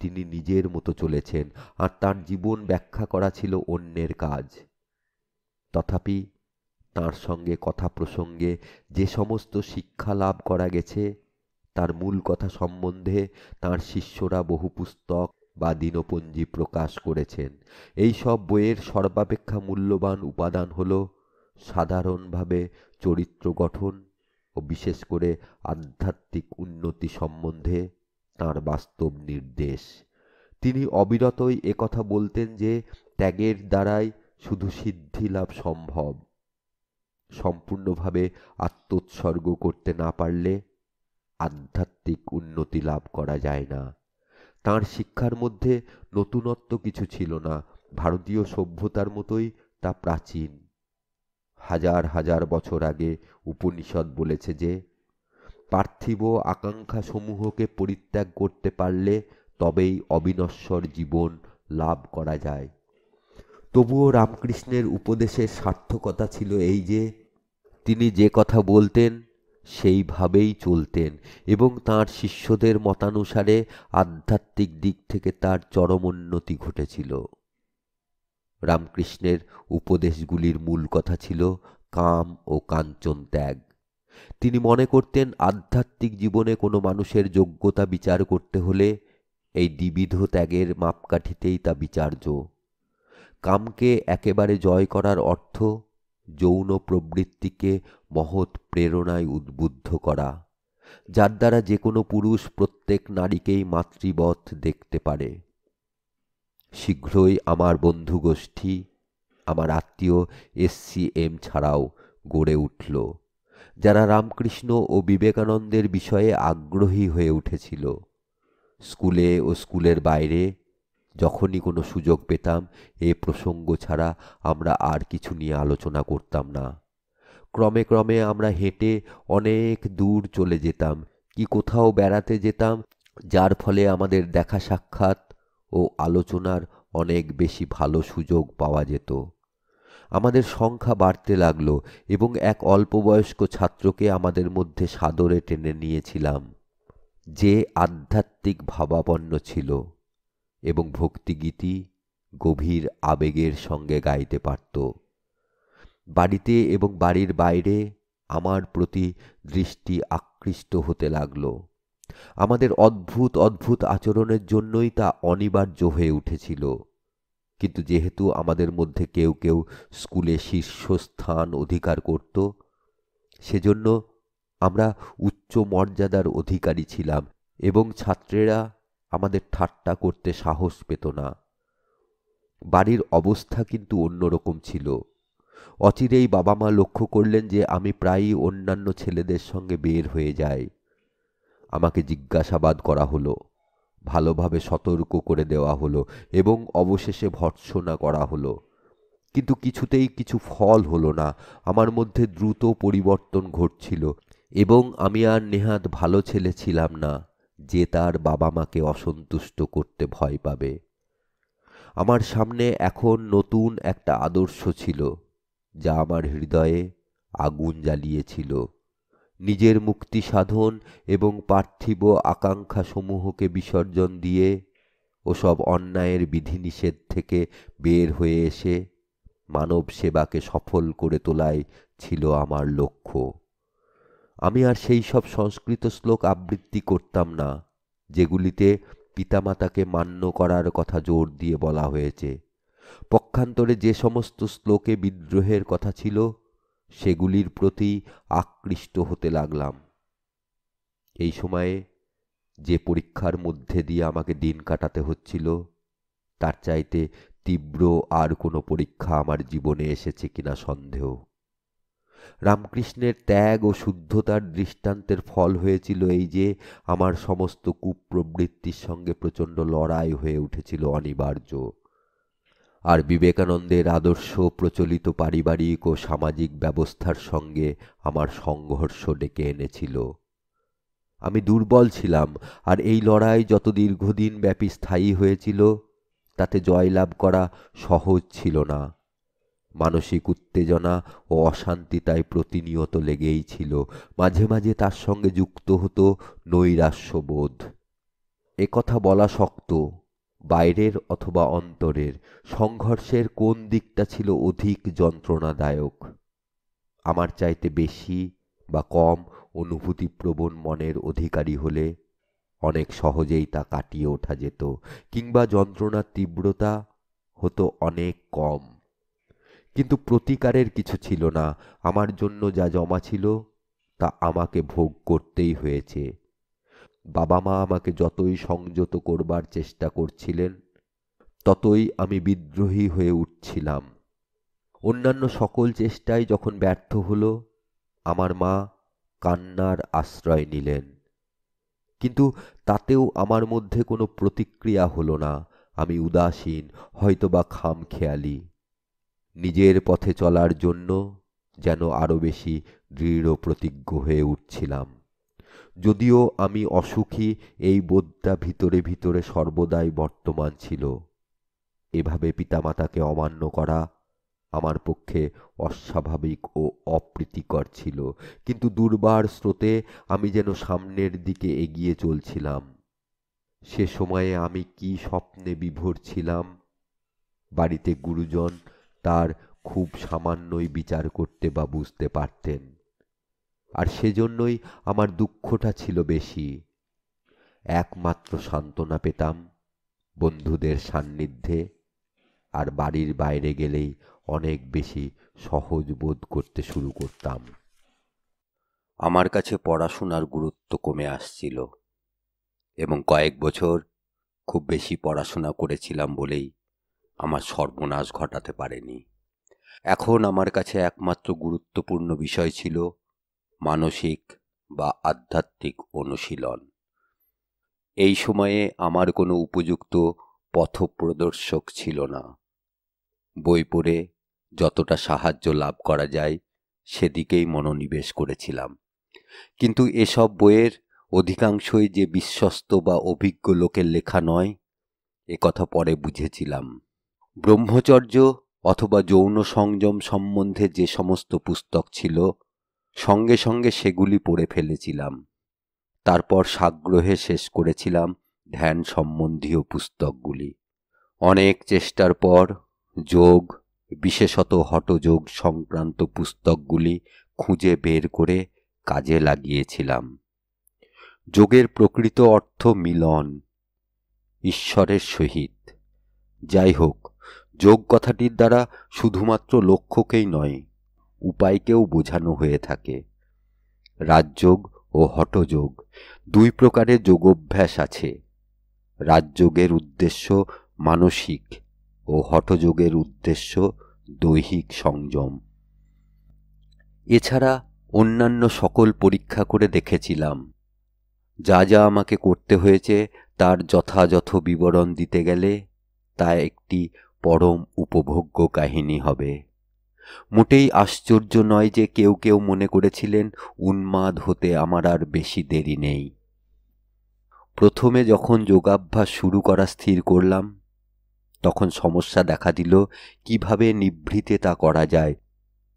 তিনি নিজের মতো চলেছেন, আর তাঁর জীবন ব্যাখ্যা করা ছিল অন্যের কাজ। তথাপি তাঁর সঙ্গে কথা প্রসঙ্গে যে সমস্ত শিক্ষা লাভ করা গেছে, তার মূল কথা সম্বন্ধে তাঁর শিষ্যরা বহু পুস্তক বা দিনপঞ্জি প্রকাশ করেছেন। এই সব বইয়ের সর্বাপেক্ষা মূল্যবান উপাদান হল সাধারণভাবে চরিত্র গঠন ও বিশেষ করে আধ্যাত্মিক উন্নতি সম্বন্ধে তাঁর বাস্তব নির্দেশ। তিনি অবিরতই একথা বলতেন যে ত্যাগের দ্বারাই শুধু সিদ্ধি লাভ সম্ভব। সম্পূর্ণভাবে আত্মোৎসর্গ করতে না পারলে আধ্যাত্মিক উন্নতি লাভ করা যায় না। তাঁর শিক্ষার মধ্যে নতুনত্ব কিছু ছিল না, ভারতীয় সভ্যতার মতোই তা প্রাচীন। হাজার হাজার বছর আগে উপনিষদ বলেছে যে পার্থিব আকাঙ্ক্ষা সমূহকে পরিত্যাগ করতে পারলে তবেই অবিনশ্বর জীবন লাভ করা যায়। তবুও রামকৃষ্ণের উপদেশের সার্থকতা ছিল এই যে তিনি যে কথা বলতেন সেইভাবেই চলতেন এবং তাঁর শিষ্যদের মতানুসারে আধ্যাত্মিক দিক থেকে তার চরমোন্নতি ঘটেছিল। রামকৃষ্ণের উপদেশগুলির মূল কথা ছিল কাম ও কাঞ্চন ত্যাগ। তিনি মনে করতেন আধ্যাত্মিক জীবনে কোনো মানুষের যোগ্যতা বিচার করতে হলে এই দ্বিবিধ ত্যাগের মাপকাঠিতেই তা বিচার্য। কামকে একেবারে জয় করার অর্থ যৌন প্রবৃত্তিকে মহৎ প্রেরণায় উদ্বুদ্ধ করা, যার দ্বারা যে কোনো পুরুষ প্রত্যেক নারীকেই মাতৃবৎ দেখতে পারে। শীঘ্রই আমার বন্ধুগোষ্ঠী, আমার আত্মীয় SCM ছাড়াও গড়ে উঠল, যারা রামকৃষ্ণ ও বিবেকানন্দের বিষয়ে আগ্রহী হয়ে উঠেছিল। স্কুলে ও স্কুলের বাইরে যখনই কোনো সুযোগ পেতাম, এ প্রসঙ্গ ছাড়া আমরা আর কিছু নিয়ে আলোচনা করতাম না। ক্রমে ক্রমে আমরা হেঁটে অনেক দূর চলে যেতাম, কি কোথাও বেড়াতে যেতাম, যার ফলে আমাদের দেখা সাক্ষাৎ ও আলোচনার অনেক বেশি ভালো সুযোগ পাওয়া যেত। আমাদের সংখ্যা বাড়তে লাগলো এবং এক অল্পবয়স্ক ছাত্রকে আমাদের মধ্যে সাদরে টেনে নিয়েছিলাম, যে আধ্যাত্মিক ভাবাপন্ন ছিল এবং ভক্তিগীতি গভীর আবেগের সঙ্গে গাইতে পারত। বাড়িতে এবং বাড়ির বাইরে আমার প্রতি দৃষ্টি আকৃষ্ট হতে লাগলো। আমাদের অদ্ভুত অদ্ভুত আচরণের জন্যই তা অনিবার্য হয়ে উঠেছিল। কিন্তু যেহেতু আমাদের মধ্যে কেউ কেউ স্কুলে শীর্ষস্থান অধিকার করত, সেজন্য আমরা উচ্চ মর্যাদার অধিকারী ছিলাম এবং ছাত্রেরা আমাদের ঠাট্টা করতে সাহস পেত না। বাড়ির অবস্থা কিন্তু অন্যরকম ছিল। অচিরেই বাবা মা লক্ষ্য করলেন যে আমি প্রায়ই অন্যান্য ছেলেদের সঙ্গে বের হয়ে যাই। আমাকে জিজ্ঞাসাবাদ করা হলো, ভালোভাবে সতর্ক করে দেওয়া হলো এবং অবশেষে ভর্ৎসনা করা হলো। কিন্তু কিছুতেই কিছু ফল হলো না। আমার মধ্যে দ্রুত পরিবর্তন ঘটছিল এবং আমি আর নেহাত ভালো ছেলে ছিলাম না যে তার বাবা মাকে অসন্তুষ্ট করতে ভয় পাবে। আমার সামনে এখন নতুন একটা আদর্শ ছিল, যা আমার হৃদয়ে আগুন জ্বালিয়েছিল। নিজের মুক্তি সাধন এবং পার্থিব আকাঙ্ক্ষা সমূহকে বিসর্জন দিয়ে ও সব অন্যায়ের বিধিনিষেধ থেকে বের হয়ে এসে মানব সেবাকে সফল করে তোলাই ছিল আমার লক্ষ্য। আমি আর সেই সব সংস্কৃত শ্লোক আবৃত্তি করতাম না, যেগুলিতে পিতামাতাকে মান্য করার কথা জোর দিয়ে বলা হয়েছে। পক্ষান্তরে যে সমস্ত শ্লোকে বিদ্রোহের কথা ছিল, সেগুলির প্রতি আকৃষ্ট হতে লাগলাম। এই সময়ে যে পরীক্ষার মধ্যে দিয়ে আমাকে দিন কাটাতে হচ্ছিল, তার চাইতে তীব্র আর কোনো পরীক্ষা আমার জীবনে এসেছে কিনা সন্দেহ। রামকৃষ্ণের ত্যাগ ও শুদ্ধতার দৃষ্টান্তের ফল হয়েছিল এই যে আমার সমস্ত কুপ্রবৃত্তির সঙ্গে প্রচণ্ড লড়াই হয়ে উঠেছিল অনিবার্য। আর বিবেকানন্দের আদর্শ প্রচলিত পারিবারিক ও সামাজিক ব্যবস্থার সঙ্গে আমার সংঘর্ষ ডেকে এনেছিল। আমি দুর্বল ছিলাম, আর এই লড়াই যত দীর্ঘদিন ব্যাপী স্থায়ী হয়েছিল তাতে জয়লাভ করা সহজ ছিল না। মানসিক উত্তেজনা ও অশান্তি তাই প্রতিনিয়ত লেগেই ছিল। মাঝে মাঝে তার সঙ্গে যুক্ত হতো নৈরাশ্যবোধ। একথা বলা শক্ত, বাইরের অথবা অন্তরের সংঘর্ষের কোন দিকটা ছিল অধিক যন্ত্রণাদায়ক? আমার চাইতে বেশি বা কম অনুভূতিপ্রবণ মনের অধিকারী হলে অনেক সহজেই তা কাটিয়ে ওঠা যেত, কিংবা যন্ত্রণার তীব্রতা হতো অনেক কম। কিন্তু প্রতিকারের কিছু ছিল না। আমার জন্য যা জমা ছিল তা আমাকে ভোগ করতেই হয়েছে। বাবা মা আমাকে যতই সংযত করবার চেষ্টা করছিলেন, ততই আমি বিদ্রোহী হয়ে উঠছিলাম। অন্যান্য সকল চেষ্টাই যখন ব্যর্থ হলো, আমার মা কান্নার আশ্রয় নিলেন। কিন্তু তাতেও আমার মধ্যে কোনো প্রতিক্রিয়া হলো না। আমি উদাসীন, হয়তোবা খামখেয়ালি। নিজের পথে চলার জন্য যেন আরো বেশি দৃঢ় প্রতিজ্ঞ হয়ে উঠছিলাম। যদিও আমি অসুখী, এই বোধটা ভিতরে ভিতরে সর্বদাই বর্তমান ছিল। এভাবে পিতামাতাকে অমান্য করা আমার পক্ষে অস্বাভাবিক ও অপ্রীতিকর ছিল, কিন্তু দুর্বার স্রোতে আমি যেন সামনের দিকে এগিয়ে চলছিলাম। সে সময়ে আমি কি স্বপ্নে বিভোর ছিলাম, বাড়িতে গুরুজন তার খুব সামান্যই বিচার করতে বা বুঝতে পারতেন, আর সেজন্যই আমার দুঃখটা ছিল বেশি। একমাত্র সান্ত্বনা পেতাম বন্ধুদের সান্নিধ্যে, আর বাড়ির বাইরে গেলেই অনেক বেশি সহজ বোধ করতে শুরু করতাম। আমার কাছে পড়াশোনার গুরুত্ব কমে আসছিল, এবং কয়েক বছর খুব বেশি পড়াশোনা করেছিলাম বলেই আমার সর্বনাশ ঘটাতে পারেনি। এখন আমার কাছে একমাত্র গুরুত্বপূর্ণ বিষয় ছিল মানসিক বা আধ্যাত্মিক অনুশীলন। এই সময়ে আমার কোনো উপযুক্ত পথপ্রদর্শক ছিল না। বই পড়ে যতটা সাহায্য লাভ করা যায় সেদিকেই মনোনিবেশ করেছিলাম, কিন্তু এসব বইয়ের অধিকাংশই যে বিশ্বস্ত বা অভিজ্ঞ লোকের লেখা নয়, একথা পরে বুঝেছিলাম। ব্রহ্মচর্য অথবা যৌন সংযম সম্বন্ধে যে সমস্ত পুস্তক ছিল, সঙ্গে সঙ্গে সেগুলি পড়ে ফেলেছিলাম। তারপর সাগ্রহে শেষ করেছিলাম ধ্যান সম্বন্ধীয় পুস্তকগুলি। অনেক চেষ্টার পর যোগ, বিশেষত হঠযোগ সংক্রান্ত পুস্তকগুলি খুঁজে বের করে কাজে লাগিয়েছিলাম। যোগের প্রকৃত অর্থ মিলন ঈশ্বরের সহিত। যাই হোক, যোগ কথাটির দ্বারা শুধুমাত্র লক্ষ্যকেই নয়, উপায়কেও বোঝানো হয়ে থাকে। রাজযোগ ও হঠযোগ দুই প্রকারের যোগাভ্যাস আছে। রাজযোগের উদ্দেশ্য মানসিক ও হঠযোগের উদ্দেশ্য দৈহিক সংযম। এছাড়া অন্যান্য সকল পরীক্ষা করে দেখেছিলাম। যা যা আমাকে করতে হয়েছে তার যথাযথ বিবরণ দিতে গেলে তা একটি পরম উপভোগ্য কাহিনী হবে। মোটেই আশ্চর্য নয় যে কেউ কেউ মনে করেছিলেন উন্মাদ হতে আমার আর বেশি দেরি নেই। প্রথমে যখন যোগাভ্যাস শুরু করা স্থির করলাম, তখন সমস্যা দেখা দিল কিভাবে নিভৃতে তা করা যায়,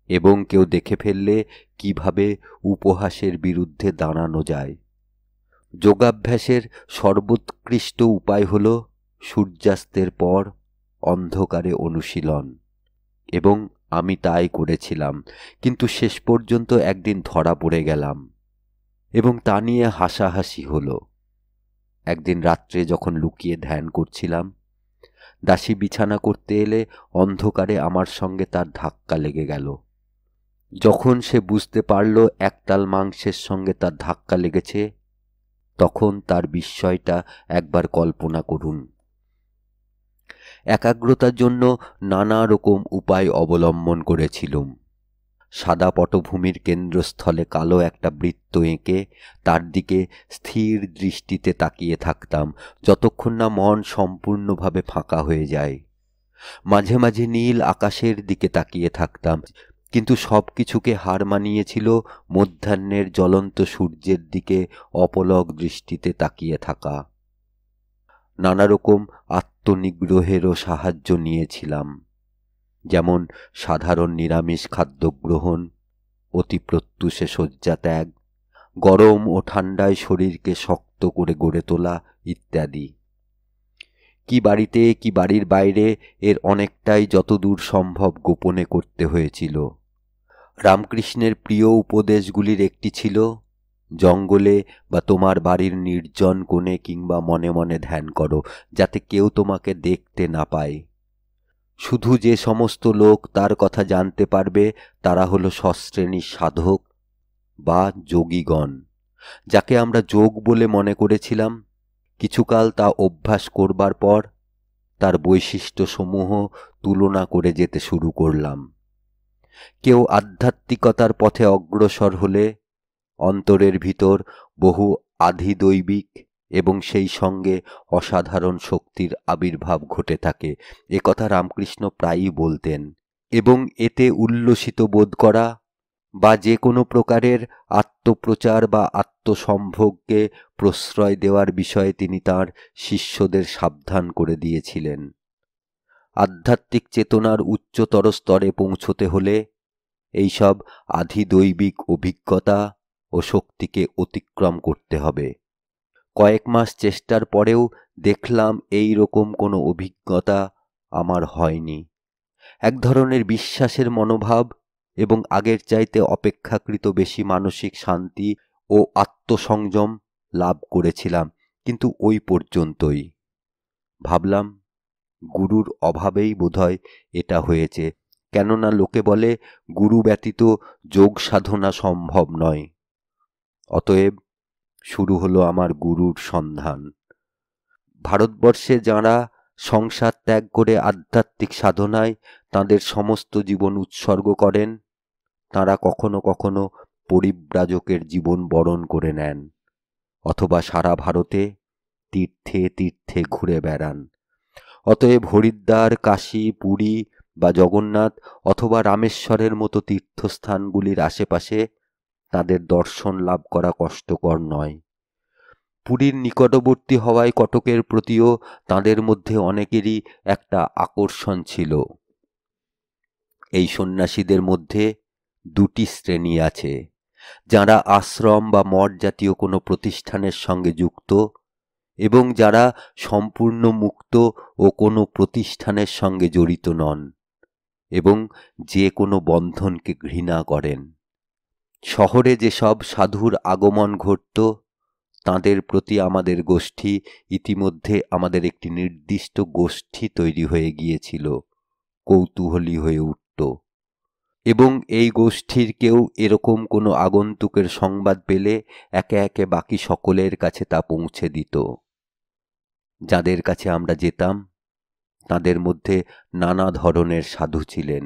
এবং কেউ দেখে ফেললে কিভাবে উপহাসের বিরুদ্ধে দাঁড়ানো যায়। যোগাভ্যাসের সর্বোৎকৃষ্ট উপায় হল সূর্যাস্তের পর অন্ধকারে অনুশীলন, এবং আমি তাই করেছিলাম। কিন্তু শেষ পর্যন্ত একদিন ধরা পড়ে গেলাম, এবং তা নিয়ে হাসাহাসি হলো। একদিন রাত্রে যখন লুকিয়ে ধ্যান করছিলাম, দাসী বিছানা করতে এলে অন্ধকারে আমার সঙ্গে তার ধাক্কা লেগে গেল। যখন সে বুঝতে পারল একতাল মাংসের সঙ্গে তার ধাক্কা লেগেছে, তখন তার বিস্ময়টা একবার কল্পনা করুন। একাগ্রতার জন্য নানা রকম উপায় অবলম্বন করেছিলুম। সাদা পটভূমির কেন্দ্রস্থলে কালো একটা বৃত্ত এঁকে তার দিকে স্থির দৃষ্টিতে তাকিয়ে থাকতাম, যতক্ষণ না মন সম্পূর্ণভাবে ফাঁকা হয়ে যায়। মাঝে মাঝে নীল আকাশের দিকে তাকিয়ে থাকতাম, কিন্তু সব কিছুকে হার মানিয়েছিল মধ্যাহ্নের জ্বলন্ত সূর্যের দিকে অপলক দৃষ্টিতে তাকিয়ে থাকা। নানা রকম আত্মনিগ্রহেরও সাহায্য নিয়েছিলাম, যেমন সাধারণ নিরামিষ খাদ্য গ্রহণ, অতি প্রত্যুষে শয্যাত্যাগ, গরম ও ঠান্ডায় শরীরকে শক্ত করে গড়ে তোলা ইত্যাদি। কি বাড়িতে কি বাড়ির বাইরে এর অনেকটাই যতদূর সম্ভব গোপনে করতে হয়েছিল। রামকৃষ্ণের প্রিয় উপদেশগুলির একটি ছিল, জঙ্গলে বা তোমার বাড়ির নির্জন কোণে কিংবা মনে মনে ধ্যান করো, যাতে কেউ তোমাকে দেখতে না পায়। শুধু যে সমস্ত লোক তার কথা জানতে পারবে তারা হলো সশ্রেণীর সাধক বা যোগীগণ, যাকে আমরা যোগ বলে মনে করেছিলাম। কিছুকাল তা অভ্যাস করবার পর তার বৈশিষ্ট্যসমূহ তুলনা করে যেতে শুরু করলাম। কেউ আধ্যাত্মিকতার পথে অগ্রসর হলে অন্তরের ভিতর বহু আধিদৈবিক এবং সেই সঙ্গে অসাধারণ শক্তির আবির্ভাব ঘটে থাকে, একথা রামকৃষ্ণ প্রায়ই বলতেন। এবং এতে উল্লসিত বোধ করা বা যে কোনো প্রকারের আত্মপ্রচার বা আত্মসম্ভোগকে প্রশ্রয় দেওয়ার বিষয়ে তিনি তাঁর শিষ্যদের সাবধান করে দিয়েছিলেন। আধ্যাত্মিক চেতনার উচ্চতর স্তরে পৌঁছতে হলে এইসব আধিদৈবিক অভিজ্ঞতা ও শক্তিকে অতিক্রম করতে হবে। কয়েক মাস চেষ্টার পরেও দেখলাম এই রকম কোনো অভিজ্ঞতা আমার হয়নি। এক ধরনের বিশ্বাসের মনোভাব এবং আগের চাইতে অপেক্ষাকৃত বেশি মানসিক শান্তি ও আত্মসংযম লাভ করেছিলাম, কিন্তু ওই পর্যন্তই। ভাবলাম, গুরুর অভাবেই বোধহয় এটা হয়েছে, কেননা লোকে বলে গুরু ব্যতীত যোগ সাধনা সম্ভব নয়। অতএব শুরু হলো আমার গুরুর সন্ধান। ভারতবর্ষে যাঁরা সংসার ত্যাগ করে আধ্যাত্মিক সাধনায় তাঁদের সমস্ত জীবন উৎসর্গ করেন, তাঁরা কখনো কখনো পরিব্রাজকের জীবন বরণ করে নেন, অথবা সারা ভারতে তীর্থে তীর্থে ঘুরে বেড়ান। অতএব হরিদ্বার, কাশী, পুরী বা জগন্নাথ অথবা রামেশ্বরের মতো তীর্থস্থানগুলির আশেপাশে তাদের দর্শন লাভ করা কষ্টকর নয়। পুরীর নিকটবর্তী হওয়ায় কটকের প্রতিও তাঁদের মধ্যে অনেকেরই একটা আকর্ষণ ছিল। এই সন্ন্যাসীদের মধ্যে দুটি শ্রেণী আছে, যারা আশ্রম বা মঠ জাতীয় কোনো প্রতিষ্ঠানের সঙ্গে যুক্ত এবং যারা সম্পূর্ণ মুক্ত ও কোনো প্রতিষ্ঠানের সঙ্গে জড়িত নন এবং যে কোনো বন্ধনকে ঘৃণা করেন। শহরে যেসব সাধুর আগমন ঘটত, তাঁদের প্রতি আমাদের গোষ্ঠী ইতিমধ্যে আমাদের একটি নির্দিষ্ট গোষ্ঠী তৈরি হয়ে গিয়েছিল, কৌতূহলী হয়ে উঠত। এবং এই গোষ্ঠীর কেউ এরকম কোনো আগন্তুকের সংবাদ পেলে একে একে বাকি সকলের কাছে তা পৌঁছে দিত। যাদের কাছে আমরা যেতাম তাদের মধ্যে নানা ধরনের সাধু ছিলেন,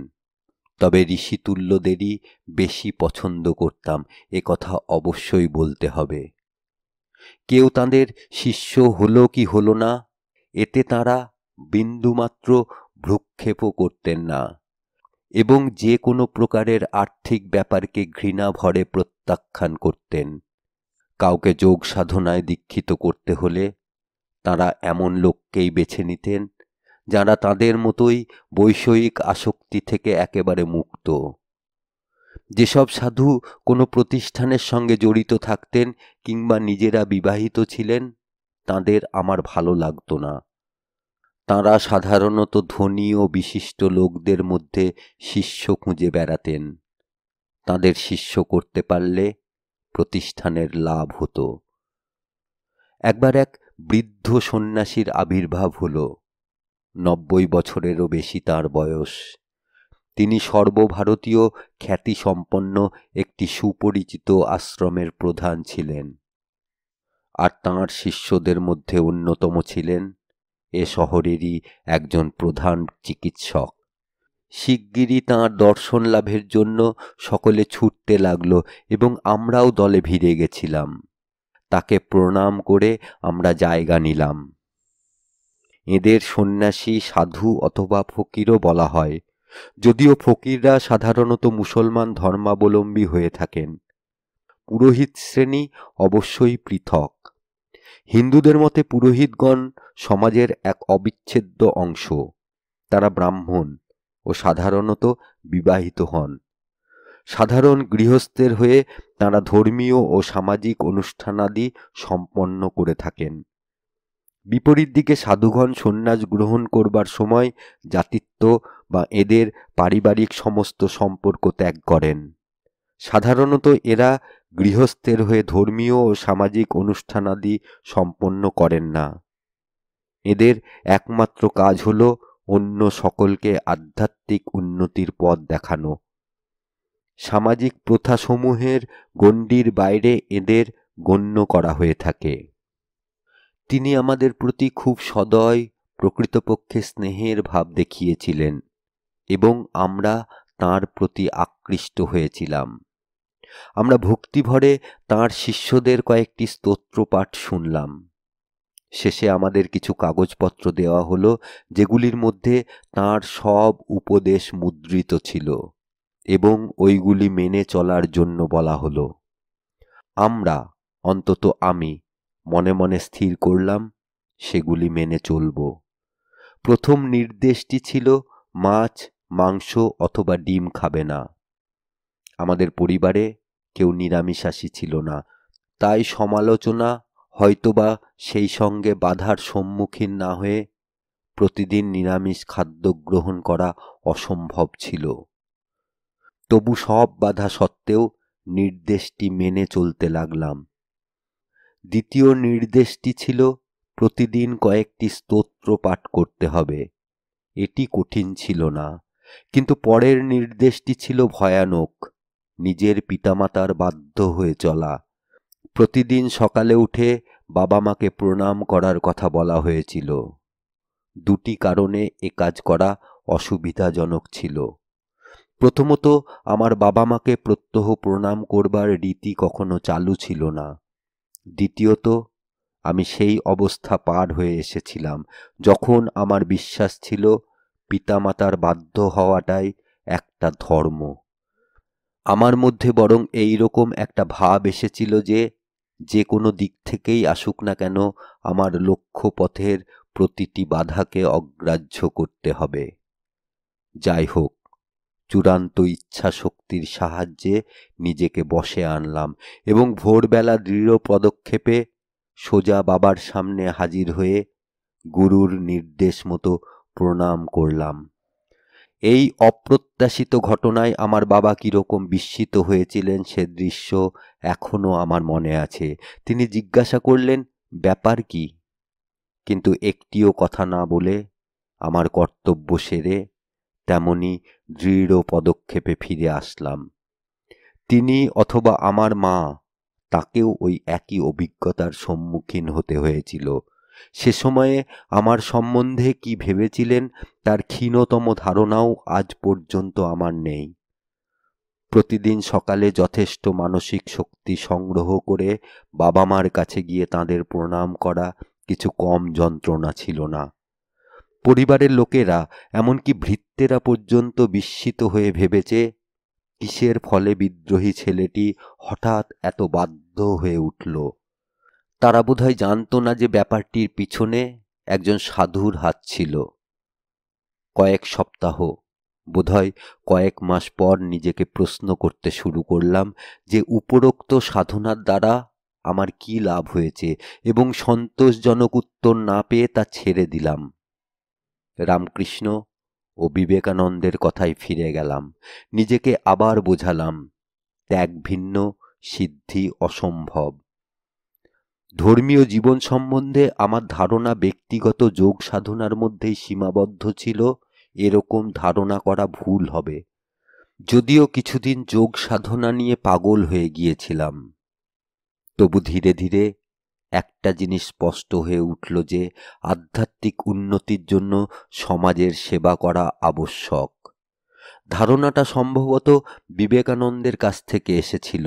তবে ঋষিতুল্যদেরই বেশি পছন্দ করতাম, এ কথা অবশ্যই বলতে হবে। কেউ তাঁদের শিষ্য হলো কি হলো না, এতে তাঁরা বিন্দুমাত্র ভ্রুক্ষেপও করতেন না এবং যে কোনো প্রকারের আর্থিক ব্যাপারকে ঘৃণা ভরে প্রত্যাখ্যান করতেন। কাউকে যোগ সাধনায় দীক্ষিত করতে হলে তাঁরা এমন লোককেই বেছে নিতেন যারা তাঁদের মতোই বৈষয়িক আসক্তি থেকে একেবারে মুক্ত। যেসব সাধু কোনো প্রতিষ্ঠানের সঙ্গে জড়িত থাকতেন কিংবা নিজেরা বিবাহিত ছিলেন, তাঁদের আমার ভালো লাগতো না। তাঁরা সাধারণত ধনী ও বিশিষ্ট লোকদের মধ্যে শিষ্য খুঁজে বেড়াতেন। তাঁদের শিষ্য করতে পারলে প্রতিষ্ঠানের লাভ হতো। একবার এক বৃদ্ধ সন্ন্যাসীর আবির্ভাব হলো। 90 বছরেরও বেশি তাঁর বয়স। তিনি সর্বভারতীয় খ্যাতিসম্পন্ন একটি সুপরিচিত আশ্রমের প্রধান ছিলেন, আর তাঁর শিষ্যদের মধ্যে অন্যতম ছিলেন এ শহরেরই একজন প্রধান চিকিৎসক। শিগগিরই তাঁর দর্শন লাভের জন্য সকলে ছুটতে লাগলো এবং আমরাও দলে ভিড়ে গেছিলাম। তাকে প্রণাম করে আমরা জায়গা নিলাম। এদের সন্ন্যাসী, সাধু অথবা ফকিরও বলা হয়, যদিও ফকিররা সাধারণত মুসলমান ধর্মাবলম্বী হয়ে থাকেন। পুরোহিত শ্রেণী অবশ্যই পৃথক। হিন্দুদের মতে পুরোহিতগণ সমাজের এক অবিচ্ছেদ্য অংশ। তারা ব্রাহ্মণ ও সাধারণত বিবাহিত হন। সাধারণ গৃহস্থের হয়ে তারা ধর্মীয় ও সামাজিক অনুষ্ঠানাদি সম্পন্ন করে থাকেন। বিপরীত দিকে সাধুগণ সন্ন্যাস গ্রহণ করবার সময় জাতিত্ব বা এদের পারিবারিক সমস্ত সম্পর্ক ত্যাগ করেন। সাধারণত এরা গৃহস্থের হয়ে ধর্মীয় ও সামাজিক অনুষ্ঠানাদি সম্পন্ন করেন না। এদের একমাত্র কাজ হল অন্য সকলকে আধ্যাত্মিক উন্নতির পথ দেখানো। সামাজিক প্রথাসমূহের গণ্ডির বাইরে এদের গণ্য করা হয়ে থাকে। তিনি আমাদের প্রতি খুব সদয়, প্রকৃতপক্ষে স্নেহের ভাব দেখিয়েছিলেন এবং আমরা তাঁর প্রতি আকৃষ্ট হয়েছিলাম। আমরা ভক্তিভরে তাঁর শিষ্যদের কয়েকটি স্তোত্রপাঠ শুনলাম। শেষে আমাদের কিছু কাগজপত্র দেওয়া হলো, যেগুলির মধ্যে তাঁর সব উপদেশ মুদ্রিত ছিল এবং ওইগুলি মেনে চলার জন্য বলা হলো। আমরা, অন্তত আমি, মনে মনে স্থির করলাম সেগুলি মেনে চলব। প্রথম নির্দেশটি ছিল মাছ, মাংস অথবা ডিম খাবে না। আমাদের পরিবারে কেউ নিরামিষাশী ছিল না, তাই সমালোচনা হয়তোবা সেই সঙ্গে বাধার সম্মুখীন না হয়ে প্রতিদিন নিরামিষ খাদ্য গ্রহণ করা অসম্ভব ছিল। তবু সব বাধা সত্ত্বেও নির্দেশটি মেনে চলতে লাগলাম। দ্বিতীয় নির্দেশটি ছিল প্রতিদিন কয়েকটি স্তোত্র পাঠ করতে হবে। এটি কঠিন ছিল না, কিন্তু পরের নির্দেশটি ছিল ভয়ানক, নিজের পিতামাতার বাধ্য হয়ে চলা। প্রতিদিন সকালে উঠে বাবা মাকে প্রণাম করার কথা বলা হয়েছিল। দুটি কারণে এ কাজ করা অসুবিধাজনক ছিল। প্রথমত, আমার বাবা মাকে প্রত্যহ প্রণাম করবার রীতি কখনো চালু ছিল না। দ্বিতীয়ত, আমি সেই অবস্থা পার হয়ে এসেছিলাম যখন আমার বিশ্বাস ছিল পিতামাতার বাধ্য হওয়াটাই একটা ধর্ম। আমার মধ্যে বরং এই রকম একটা ভাব এসেছিল যে কোনো দিক থেকেই আসুক না কেন আমার লক্ষ্যপথের প্রতিটি বাধাকে অগ্রাহ্য করতে হবে। যাই হোক, চূড়ান্ত ইচ্ছা শক্তির সাহায্যে নিজেকে বশে আনলাম এবং ভোরবেলা দৃঢ় পদক্ষেপে সোজা বাবার সামনে হাজির হয়ে গুরুর নির্দেশ মতো প্রণাম করলাম। এই অপ্রত্যাশিত ঘটনায় আমার বাবা কীরকম বিস্মিত হয়েছিলেন সে দৃশ্য এখনো আমার মনে আছে। তিনি জিজ্ঞাসা করলেন, ব্যাপার কি? কিন্তু একটিও কথা না বলে আমার কর্তব্য সেরে তেমনি দৃঢ় পদক্ষেপে ফিরে আসলাম। তিনি অথবা আমার মা, তাকেও ওই একই অভিজ্ঞতার সম্মুখীন হতে হয়েছিল। সে সময়ে আমার সম্বন্ধে কি ভেবেছিলেন তার ক্ষীণতম ধারণাও আজ পর্যন্ত আমার নেই। প্রতিদিন সকালে যথেষ্ট মানসিক শক্তি সংগ্রহ করে বাবা মার কাছে গিয়ে তাঁদের প্রণাম করা কিছু কম যন্ত্রণা ছিল না। পরিবারের লোকেরা, এমনকি ভৃত্যেরা পর্যন্ত বিস্মিত হয়ে ভেবেছে কিসের ফলে বিদ্রোহী ছেলেটি হঠাৎ এত বাধ্য হয়ে উঠল। তারা বোধহয় জানত না যে ব্যাপারটির পিছনে একজন সাধুর হাত ছিল। কয়েক সপ্তাহ, বোধহয় কয়েক মাস পর নিজেকে প্রশ্ন করতে শুরু করলাম যে উপরোক্ত সাধনার দ্বারা আমার কি লাভ হয়েছে, এবং সন্তোষজনক উত্তর না পেয়ে তা ছেড়ে দিলাম। রামকৃষ্ণ ও বিবেকানন্দের কথায় ফিরে গেলাম। নিজেকে আবার বোঝালাম ত্যাগ ভিন্ন, সিদ্ধি অসম্ভব। ধর্মীয় জীবন সম্বন্ধে আমার ধারণা ব্যক্তিগত যোগ সাধনার মধ্যেই সীমাবদ্ধ ছিল, এরকম ধারণা করা ভুল হবে। যদিও কিছুদিন যোগ সাধনা নিয়ে পাগল হয়ে গিয়েছিলাম, তবু ধীরে ধীরে একটা জিনিস স্পষ্ট হয়ে উঠল যে আধ্যাত্মিক উন্নতির জন্য সমাজের সেবা করা আবশ্যক। ধারণাটা সম্ভবত বিবেকানন্দের কাছ থেকে এসেছিল,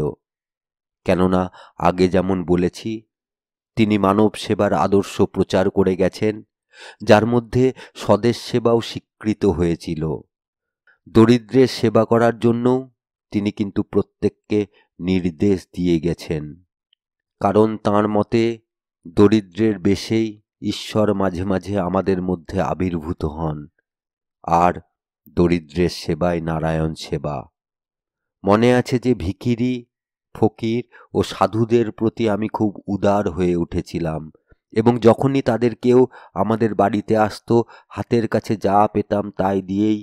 কেননা আগে যেমন বলেছি তিনি মানব সেবার আদর্শ প্রচার করে গেছেন, যার মধ্যে স্বদেশ সেবাও স্বীকৃত হয়েছিল। দরিদ্রের সেবা করার জন্যও তিনি কিন্তু প্রত্যেককে নির্দেশ দিয়ে গেছেন, কারণ তাঁর মতে দরিদ্রের বেশেই ঈশ্বর মাঝে মাঝে আমাদের মধ্যে আবির্ভূত হন, আর দরিদ্রের সেবায় নারায়ণ সেবা। মনে আছে যে ভিখিরি, ফকির ও সাধুদের প্রতি আমি খুব উদার হয়ে উঠেছিলাম, এবং যখনই তাদের কেউ আমাদের বাড়িতে আসতো, হাতের কাছে যা পেতাম তাই দিয়েই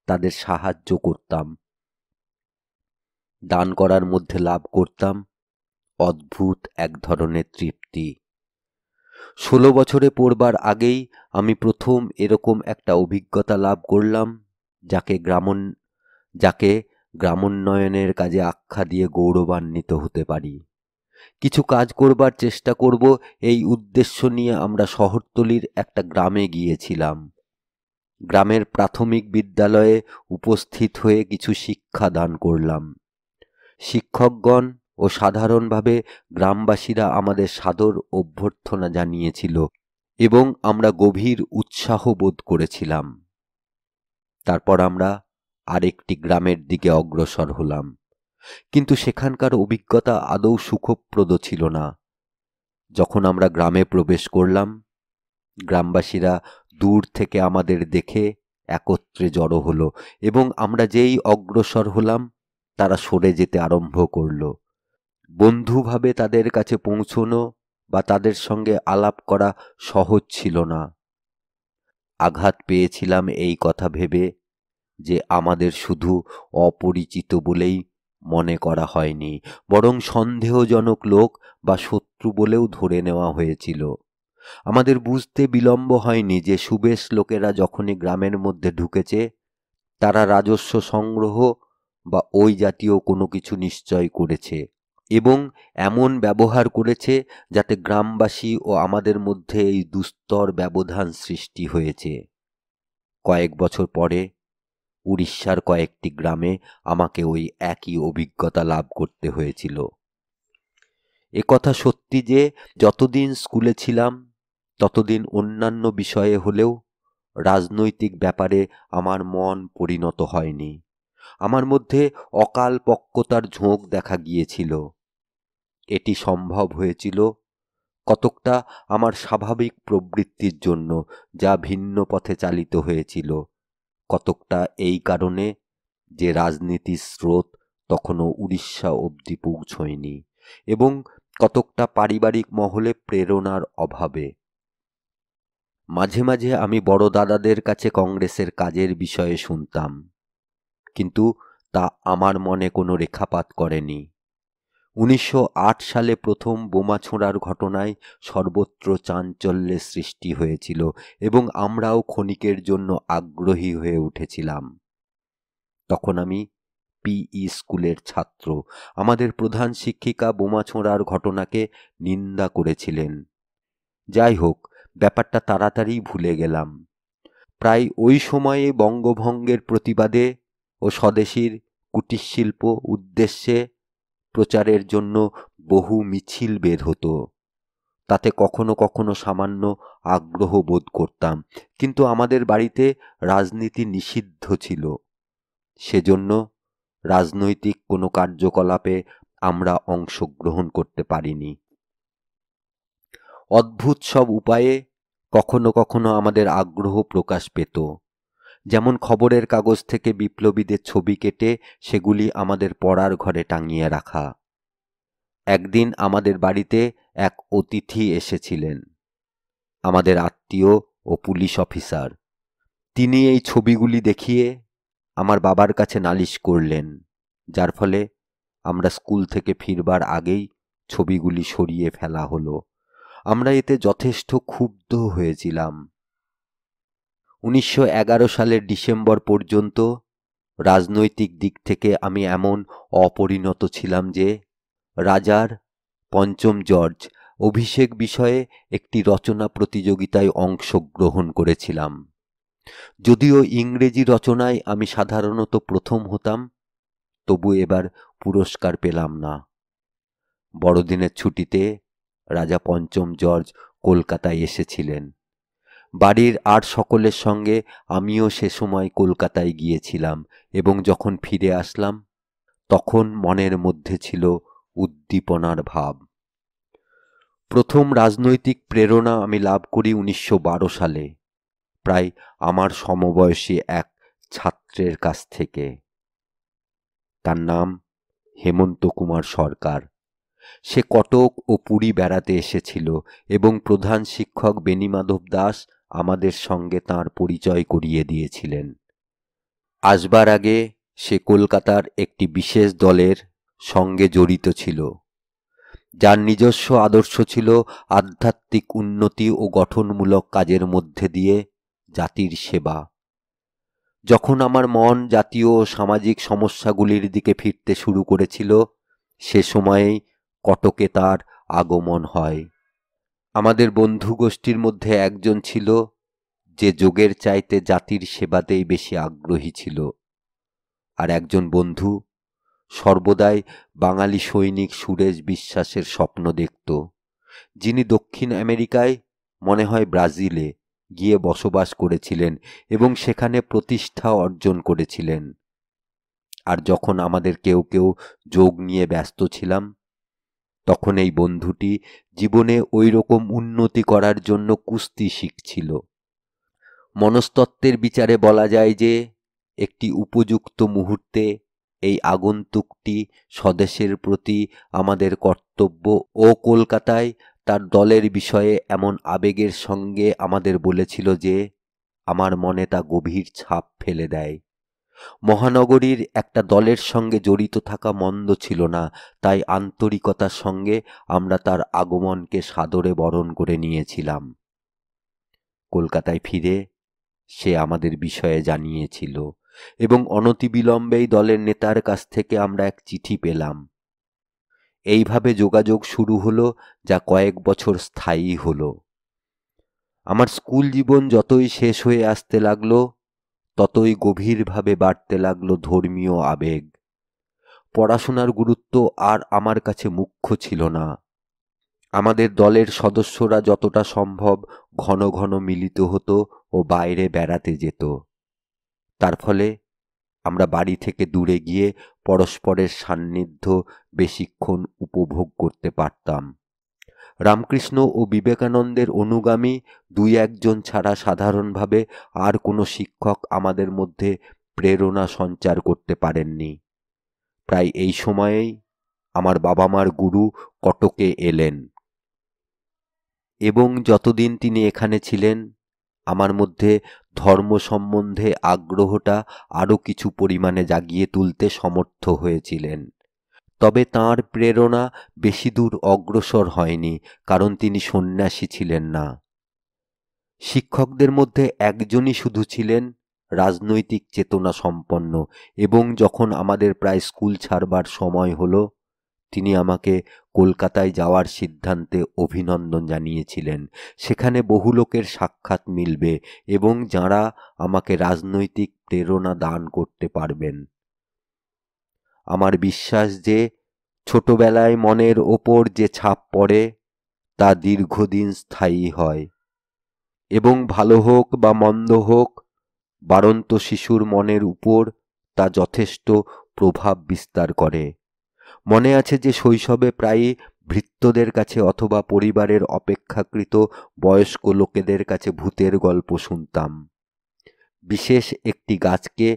তাদের সাহায্য করতাম। দান করার মধ্যে লাভ করতাম অদ্ভুত এক ধরনের তৃপ্তি। 16 বছরে পড়বার আগেই আমি প্রথম এরকম একটা অভিজ্ঞতা লাভ করলাম, যাকে গ্রামোন্নয়নের কাজে আখ্যা দিয়ে গৌরবান্বিত হতে পারি। কিছু কাজ করবার চেষ্টা করব, এই উদ্দেশ্য নিয়ে আমরা শহরতলির একটা গ্রামে গিয়েছিলাম। গ্রামের প্রাথমিক বিদ্যালয়ে উপস্থিত হয়ে কিছু শিক্ষা দান করলাম। শিক্ষকগণ ও সাধারণভাবে গ্রামবাসীরা আমাদের সাদর অভ্যর্থনা জানিয়েছিল এবং আমরা গভীর উৎসাহ বোধ করেছিলাম। তারপর আমরা আরেকটি গ্রামের দিকে অগ্রসর হলাম, কিন্তু সেখানকার অভিজ্ঞতা আদৌ সুখপ্রদ ছিল না। যখন আমরা গ্রামে প্রবেশ করলাম, গ্রামবাসীরা দূর থেকে আমাদের দেখে একত্রে জড়ো হলো, এবং আমরা যেই অগ্রসর হলাম তারা সরে যেতে আরম্ভ করল। বন্ধুভাবে তাদের কাছে পৌঁছনো বা তাদের সঙ্গে আলাপ করা সহজ ছিল না। আঘাত পেয়েছিলাম এই কথা ভেবে যে আমাদের শুধু অপরিচিত বলেই মনে করা হয়নি, বরং সন্দেহজনক লোক বা শত্রু বলেও ধরে নেওয়া হয়েছিল। আমাদের বুঝতে বিলম্ব হয়নি যে সুবেশ লোকেরা যখনই গ্রামের মধ্যে ঢুকেছে, তারা রাজস্ব সংগ্রহ বা ওই জাতীয় কোনো কিছু নিশ্চয় করেছে, এবং এমন ব্যবহার করেছে যাতে গ্রামবাসী ও আমাদের মধ্যে এই দুস্তর ব্যবধান সৃষ্টি হয়েছে। কয়েক বছর পরে উড়িষ্যার কয়েকটি গ্রামে আমাকে ওই একই অভিজ্ঞতা লাভ করতে হয়েছিল। একথা সত্যি যে যতদিন স্কুলে ছিলাম ততদিন অন্যান্য বিষয়ে হলেও রাজনৈতিক ব্যাপারে আমার মন পরিণত হয়নি। আমার মধ্যে অকাল পক্কতার ঝোঁক দেখা গিয়েছিল। এটি সম্ভব হয়েছিল কতকটা আমার স্বাভাবিক প্রবৃত্তির জন্য, যা ভিন্ন পথে চালিত হয়েছিল, কতকটা এই কারণে যে রাজনীতির স্রোত তখনও উড়িষ্যা অবধি পৌঁছয়নি, এবং কতকটা পারিবারিক মহলে প্রেরণার অভাবে। মাঝে মাঝে আমি বড় দাদাদের কাছে কংগ্রেসের কাজের বিষয়ে শুনতাম, কিন্তু তা আমার মনে কোনো রেখাপাত করেনি। 1908 সালে প্রথম বোমা ছোঁড়ার ঘটনায় সর্বত্র চাঞ্চল্যের সৃষ্টি হয়েছিল, এবং আমরাও ক্ষণিকের জন্য আগ্রহী হয়ে উঠেছিলাম। তখন আমি পিই স্কুলের ছাত্র। আমাদের প্রধান শিক্ষিকা বোমা ছোঁড়ার ঘটনাকে নিন্দা করেছিলেন। যাই হোক, ব্যাপারটা তাড়াতাড়ি ভুলে গেলাম। প্রায় ওই সময়ে বঙ্গভঙ্গের প্রতিবাদে ও স্বদেশীর কুটিরশিল্প উদ্দেশ্যে প্রচারের জন্য বহু মিছিল বের হতো। তাতে কখনো কখনো সামান্য আগ্রহ বোধ করতাম, কিন্তু আমাদের বাড়িতে রাজনীতি নিষিদ্ধ ছিল। সেজন্য রাজনৈতিক কোনো কার্যকলাপে আমরা অংশগ্রহণ করতে পারিনি। অদ্ভুত সব উপায়ে কখনো কখনো আমাদের আগ্রহ প্রকাশ পেত, যেমন খবরের কাগজ থেকে বিপ্লবীদের ছবি কেটে সেগুলি আমাদের পড়ার ঘরে টাঙিয়ে রাখা। একদিন আমাদের বাড়িতে এক অতিথি এসেছিলেন, আমাদের আত্মীয় ও পুলিশ অফিসার। তিনি এই ছবিগুলি দেখিয়ে আমার বাবার কাছে নালিশ করলেন, যার ফলে আমরা স্কুল থেকে ফিরবার আগেই ছবিগুলি সরিয়ে ফেলা হলো। আমরা এতে যথেষ্ট ক্ষুব্ধ হয়েছিলাম। 1911 সালের ডিসেম্বর পর্যন্ত রাজনৈতিক দিক থেকে আমি এমন অপরিণত ছিলাম যে রাজার পঞ্চম জর্জ অভিষেক বিষয়ে একটি রচনা প্রতিযোগিতায় অংশগ্রহণ করেছিলাম। যদিও ইংরেজি রচনায় আমি সাধারণত প্রথম হতাম, তবু এবার পুরস্কার পেলাম না। বড়দিনের ছুটিতে রাজা পঞ্চম জর্জ কলকাতায় এসেছিলেন। বাড়ির আর সকলের সঙ্গে আমিও সে সময় কলকাতায় গিয়েছিলাম, এবং যখন ফিরে আসলাম তখন মনের মধ্যে ছিল উদ্দীপনার ভাব। প্রথম রাজনৈতিক প্রেরণা আমি লাভ করি 1912 সালে, প্রায় আমার সমবয়সী এক ছাত্রের কাছ থেকে। তার নাম হেমন্ত কুমার সরকার। সে কটক ও পুরী বেড়াতে এসেছিল, এবং প্রধান শিক্ষক বেণীমাধব দাস আমাদের সঙ্গে তাঁর পরিচয় করিয়ে দিয়েছিলেন। আসবার আগে সে কলকাতার একটি বিশেষ দলের সঙ্গে জড়িত ছিল, যার নিজস্ব আদর্শ ছিল আধ্যাত্মিক উন্নতি ও গঠনমূলক কাজের মধ্যে দিয়ে জাতির সেবা। যখন আমার মন জাতীয় ও সামাজিক সমস্যাগুলির দিকে ফিরতে শুরু করেছিল, সে সময়েই কটকে তার আগমন হয়। আমাদের বন্ধু গোষ্ঠীর মধ্যে একজন ছিল যে যোগের চাইতে জাতির সেবাতেই বেশি আগ্রহী ছিল, আর একজন বন্ধু সর্বদাই বাঙালি সৈনিক সুরেশ বিশ্বাসের স্বপ্ন দেখত, যিনি দক্ষিণ আমেরিকায়, মনে হয় ব্রাজিলে, গিয়ে বসবাস করেছিলেন এবং সেখানে প্রতিষ্ঠা অর্জন করেছিলেন। আর যখন আমাদের কেউ কেউ যোগ নিয়ে ব্যস্ত ছিলাম, তখন এই বন্ধুটি জীবনে ওই রকম উন্নতি করার জন্য কুস্তি শিখছিল। মনস্তত্ত্বের বিচারে বলা যায় যে একটি উপযুক্ত মুহূর্তে এই আগন্তুকটি স্বদেশের প্রতি আমাদের কর্তব্য ও কলকাতায় তার দলের বিষয়ে এমন আবেগের সঙ্গে আমাদের বলেছিল যে আমার মনে তা গভীর ছাপ ফেলে দেয়। মহানগরীর একটা দলের সঙ্গে জড়িত থাকা মন্দ ছিল না, তাই আন্তরিকতার সঙ্গে আমরা তার আগমনকে সাদরে বরণ করে নিয়েছিলাম। কলকাতায় ফিরে সে আমাদের বিষয়ে জানিয়েছিল, এবং অনতিবিলম্বেই দলের নেতার কাছ থেকে আমরা এক চিঠি পেলাম। এইভাবে যোগাযোগ শুরু হলো, যা কয়েক বছর স্থায়ী হলো। আমার স্কুল জীবন যতই শেষ হয়ে আসতে লাগলো, ততই গভীরভাবে বাড়তে লাগলো ধর্মীয় আবেগ। পড়াশোনার গুরুত্ব আর আমার কাছে মুখ্য ছিল না। আমাদের দলের সদস্যরা যতটা সম্ভব ঘন ঘন মিলিত হতো ও বাইরে বেড়াতে যেত। তার ফলে আমরা বাড়ি থেকে দূরে গিয়ে পরস্পরের সান্নিধ্য বেশিক্ষণ উপভোগ করতে পারতাম। রামকৃষ্ণ ও বিবেকানন্দের অনুগামী দুই একজন ছাড়া সাধারণভাবে আর কোনো শিক্ষক আমাদের মধ্যে প্রেরণা সঞ্চার করতে পারেননি। প্রায় এই সময়েই আমার বাবা মার গুরু কটকে এলেন, এবং যতদিন তিনি এখানে ছিলেন আমার মধ্যে ধর্ম সম্বন্ধে আগ্রহটা আরও কিছু পরিমাণে জাগিয়ে তুলতে সমর্থ হয়েছিলেন। তবে তাঁর প্রেরণা বেশি দূর অগ্রসর হয়নি, কারণ তিনি সন্ন্যাসী ছিলেন না। শিক্ষকদের মধ্যে একজনই শুধু ছিলেন রাজনৈতিক চেতনা সম্পন্ন, এবং যখন আমাদের প্রায় স্কুল ছাড়বার সময় হলো, তিনি আমাকে কলকাতায় যাওয়ার সিদ্ধান্তে অভিনন্দন জানিয়েছিলেন। সেখানে বহু লোকের সাক্ষাৎ মিলবে এবং যাঁরা আমাকে রাজনৈতিক প্রেরণা দান করতে পারবেন। আমার বিশ্বাস যে ছোটবেলায় মনের ওপর যে ছাপ পড়ে তা দীর্ঘদিন স্থায়ী হয়, এবং ভালো হোক বা মন্দ হোক, বাড়ন্ত শিশুর মনের উপর তা যথেষ্ট প্রভাব বিস্তার করে। মনে আছে যে শৈশবে প্রায়ই ভৃত্যদের কাছে অথবা পরিবারের অপেক্ষাকৃত বয়স্ক লোকেদের কাছে ভূতের গল্প শুনতাম। বিশেষ একটি গাছকে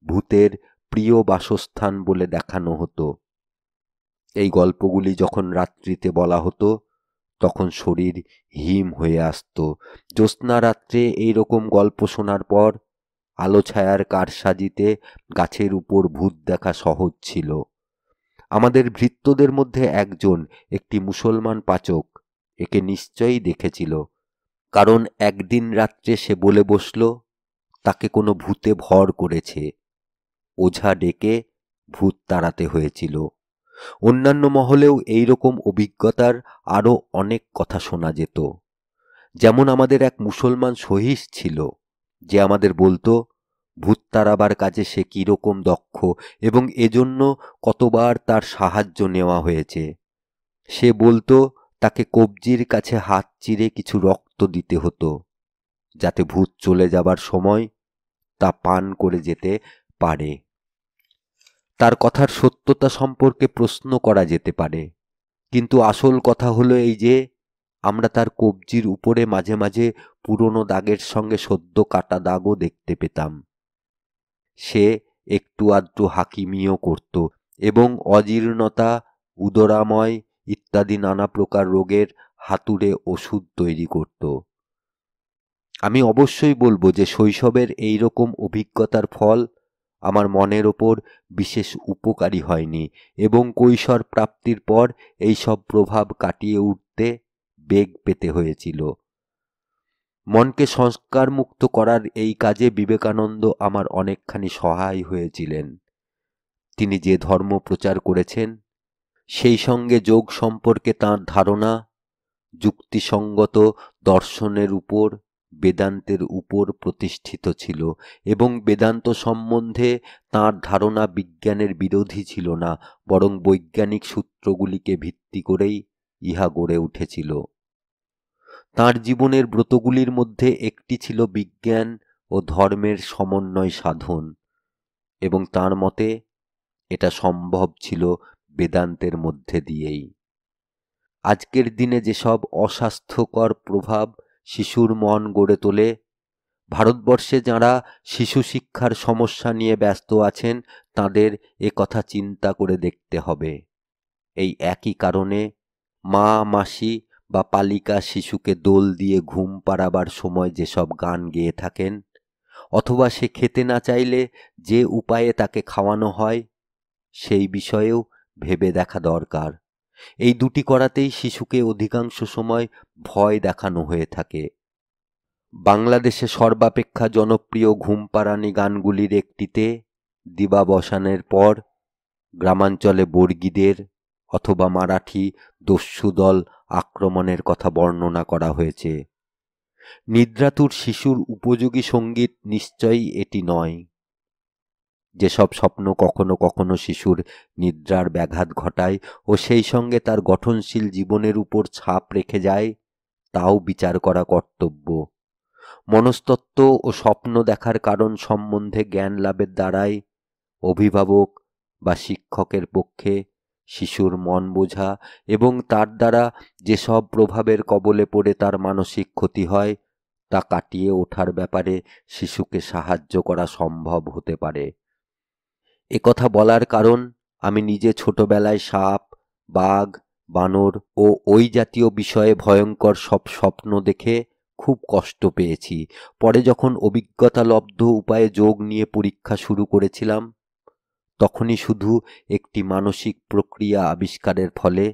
ভূতের প্রিয় বাসস্থান বলে দেখানো হতো। এই গল্পগুলি যখন রাত্রিতে বলা হতো, তখন শরীর হিম হয়ে আসত। জ্যোৎস্না রাত্রে এই রকম গল্প শোনার পর আলো ছায়ার কারসাজিতে গাছের উপর ভূত দেখা সহজ ছিল। আমাদের ভৃত্যদের মধ্যে একজন, একটি মুসলমান পাচক, একে নিশ্চয়ই দেখেছিল, কারণ একদিন রাত্রে সে বলে বসল তাকে কোনো ভূতে ভর করেছে। ওঝা ডেকে ভূত তাড়াতে হয়েছিল। অন্যান্য মহলেও এই রকম অভিজ্ঞতার আরও অনেক কথা শোনা যেত। যেমন আমাদের এক মুসলমান সহিস ছিল, যে আমাদের বলতো ভূত তাড়াবার কাজে সে কীরকম দক্ষ এবং এজন্য কতবার তার সাহায্য নেওয়া হয়েছে। সে বলতো তাকে কবজির কাছে হাত চিরে কিছু রক্ত দিতে হতো, যাতে ভূত চলে যাবার সময় তা পান করে যেতে পারে। তার কথার সত্যতা সম্পর্কে প্রশ্ন করা যেতে পারে, কিন্তু আসল কথা হলো এই যে আমরা তার কবজির উপরে মাঝে মাঝে পুরনো দাগের সঙ্গে সদ্য কাটা দাগও দেখতে পেতাম। সে একটু আধটু হাকিমিও করত এবং অজীর্ণতা, উদরাময় ইত্যাদি নানা প্রকার রোগের হাতুড়ে ওষুধ তৈরি করত। আমি অবশ্যই বলবো যে শৈশবের এই রকম অভিজ্ঞতার ফল আমার মনের ওপর বিশেষ উপকারী হয়নি এবং কৈশোর প্রাপ্তির পর এই সব প্রভাব কাটিয়ে উঠতে বেগ পেতে হয়েছিল। মনকে সংস্কারমুক্ত করার এই কাজে বিবেকানন্দ আমার অনেকখানি সহায় হয়েছিলেন। তিনি যে ধর্ম প্রচার করেছেন সেই সঙ্গে যোগ সম্পর্কে তাঁর ধারণা যুক্তিসঙ্গত দর্শনের উপর, বেদান্তের উপর প্রতিষ্ঠিত ছিল এবং বেদান্ত সম্বন্ধে তাঁর ধারণা বিজ্ঞানের বিরোধী ছিল না, বরং বৈজ্ঞানিক সূত্রগুলিকে ভিত্তি করেই ইহা গড়ে উঠেছিল। তাঁর জীবনের ব্রতগুলির মধ্যে একটি ছিল বিজ্ঞান ও ধর্মের সমন্বয় সাধন, এবং তাঁর মতে এটা সম্ভব ছিল বেদান্তের মধ্যে দিয়েই। আজকের দিনে যেসব অস্বাস্থ্যকর প্রভাব শিশুর মন গড়ে তোলে, ভারতবর্ষে যাঁরা শিশু শিক্ষার সমস্যা নিয়ে ব্যস্ত আছেন তাঁদের কথা চিন্তা করে দেখতে হবে। এই একই কারণে মা, মাসি বা পালিকা শিশুকে দোল দিয়ে ঘুম পাড়াবার সময় যেসব গান গেয়ে থাকেন, অথবা সে খেতে না চাইলে যে উপায়ে তাকে খাওয়ানো হয়, সেই বিষয়েও ভেবে দেখা দরকার। এই দুটি করাতেই শিশুকে অধিকাংশ সময় ভয় দেখানো হয়ে থাকে। বাংলাদেশে সর্বাপেক্ষা জনপ্রিয় ঘুমপাড়ানি গানগুলির একটিতে দিবাবসানের পর গ্রামাঞ্চলে বর্গীদের অথবা মারাঠি দস্যুদল আক্রমণের কথা বর্ণনা করা হয়েছে। নিদ্রাতুর শিশুর উপযোগী সঙ্গীত নিশ্চয়ই এটি নয়। যেসব স্বপ্ন কখনো কখনো শিশুর নিদ্রার ব্যাঘাত ঘটায় ও সেই সঙ্গে তার গঠনশীল জীবনের উপর ছাপ রেখে যায়, তাও বিচার করা কর্তব্য। মনস্তত্ত্ব ও স্বপ্ন দেখার কারণ সম্বন্ধে জ্ঞান লাভের দ্বারাই অভিভাবক বা শিক্ষকের পক্ষে শিশুর মন বোঝা এবং তার দ্বারা যেসব প্রভাবের কবলে পড়ে তার মানসিক ক্ষতি হয় তা কাটিয়ে ওঠার ব্যাপারে শিশুকে সাহায্য করা সম্ভব হতে পারে। একথা বলার কারণ আমি নিজে ছোটবেলায় সাপ, বাঘ, বানর ও ওই জাতীয় বিষয়ে ভয়ঙ্কর সব স্বপ্ন দেখে খুব কষ্ট পেয়েছি। পরে যখন অভিজ্ঞতালব্ধ উপায়ে যোগ নিয়ে পরীক্ষা শুরু করেছিলাম, তখনই শুধু একটি মানসিক প্রক্রিয়া আবিষ্কারের ফলে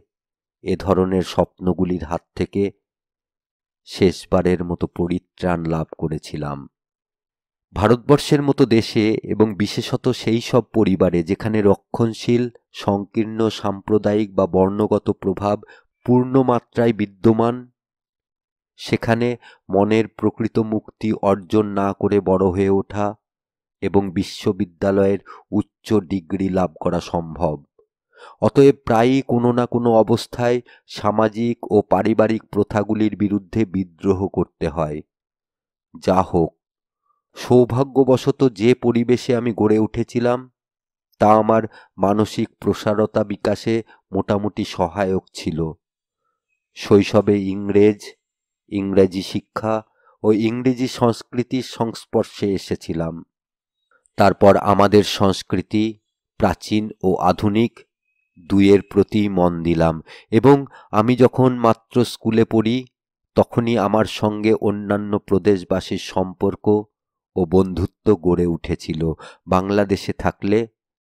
এ ধরনের স্বপ্নগুলির হাত থেকে শেষবারের মতো পরিত্রাণ লাভ করেছিলাম। ভারতবর্ষের মতো দেশে এবং বিশেষত সেই সব পরিবারে যেখানে রক্ষণশীল সংকীর্ণ সাম্প্রদায়িক বা বর্ণগত প্রভাব পূর্ণ মাত্রায় বিদ্যমান, সেখানে মনের প্রকৃত মুক্তি অর্জন না করে বড় হয়ে ওঠা এবং বিশ্ববিদ্যালয়ের উচ্চ ডিগ্রি লাভ করা সম্ভব। অতএব প্রায়ই কোনো না কোনো অবস্থায় সামাজিক ও পারিবারিক প্রথাগুলির বিরুদ্ধে বিদ্রোহ করতে হয়। যা হোক, সৌভাগ্যবশত যে পরিবেশে আমি গড়ে উঠেছিলাম তা আমার মানসিক প্রসারতা বিকাশে মোটামুটি সহায়ক ছিল। শৈশবে ইংরেজি শিক্ষা ও ইংরেজি সংস্কৃতির সংস্পর্শে এসেছিলাম। তারপর আমাদের সংস্কৃতি প্রাচীন ও আধুনিক দুইয়ের প্রতি মন দিলাম এবং আমি যখন মাত্র স্কুলে পড়ি তখনই আমার সঙ্গে অন্যান্য প্রদেশবাসীর সম্পর্ক ও বন্ধুত্ব গড়ে উঠেছিল বাংলাদেশে থাকলে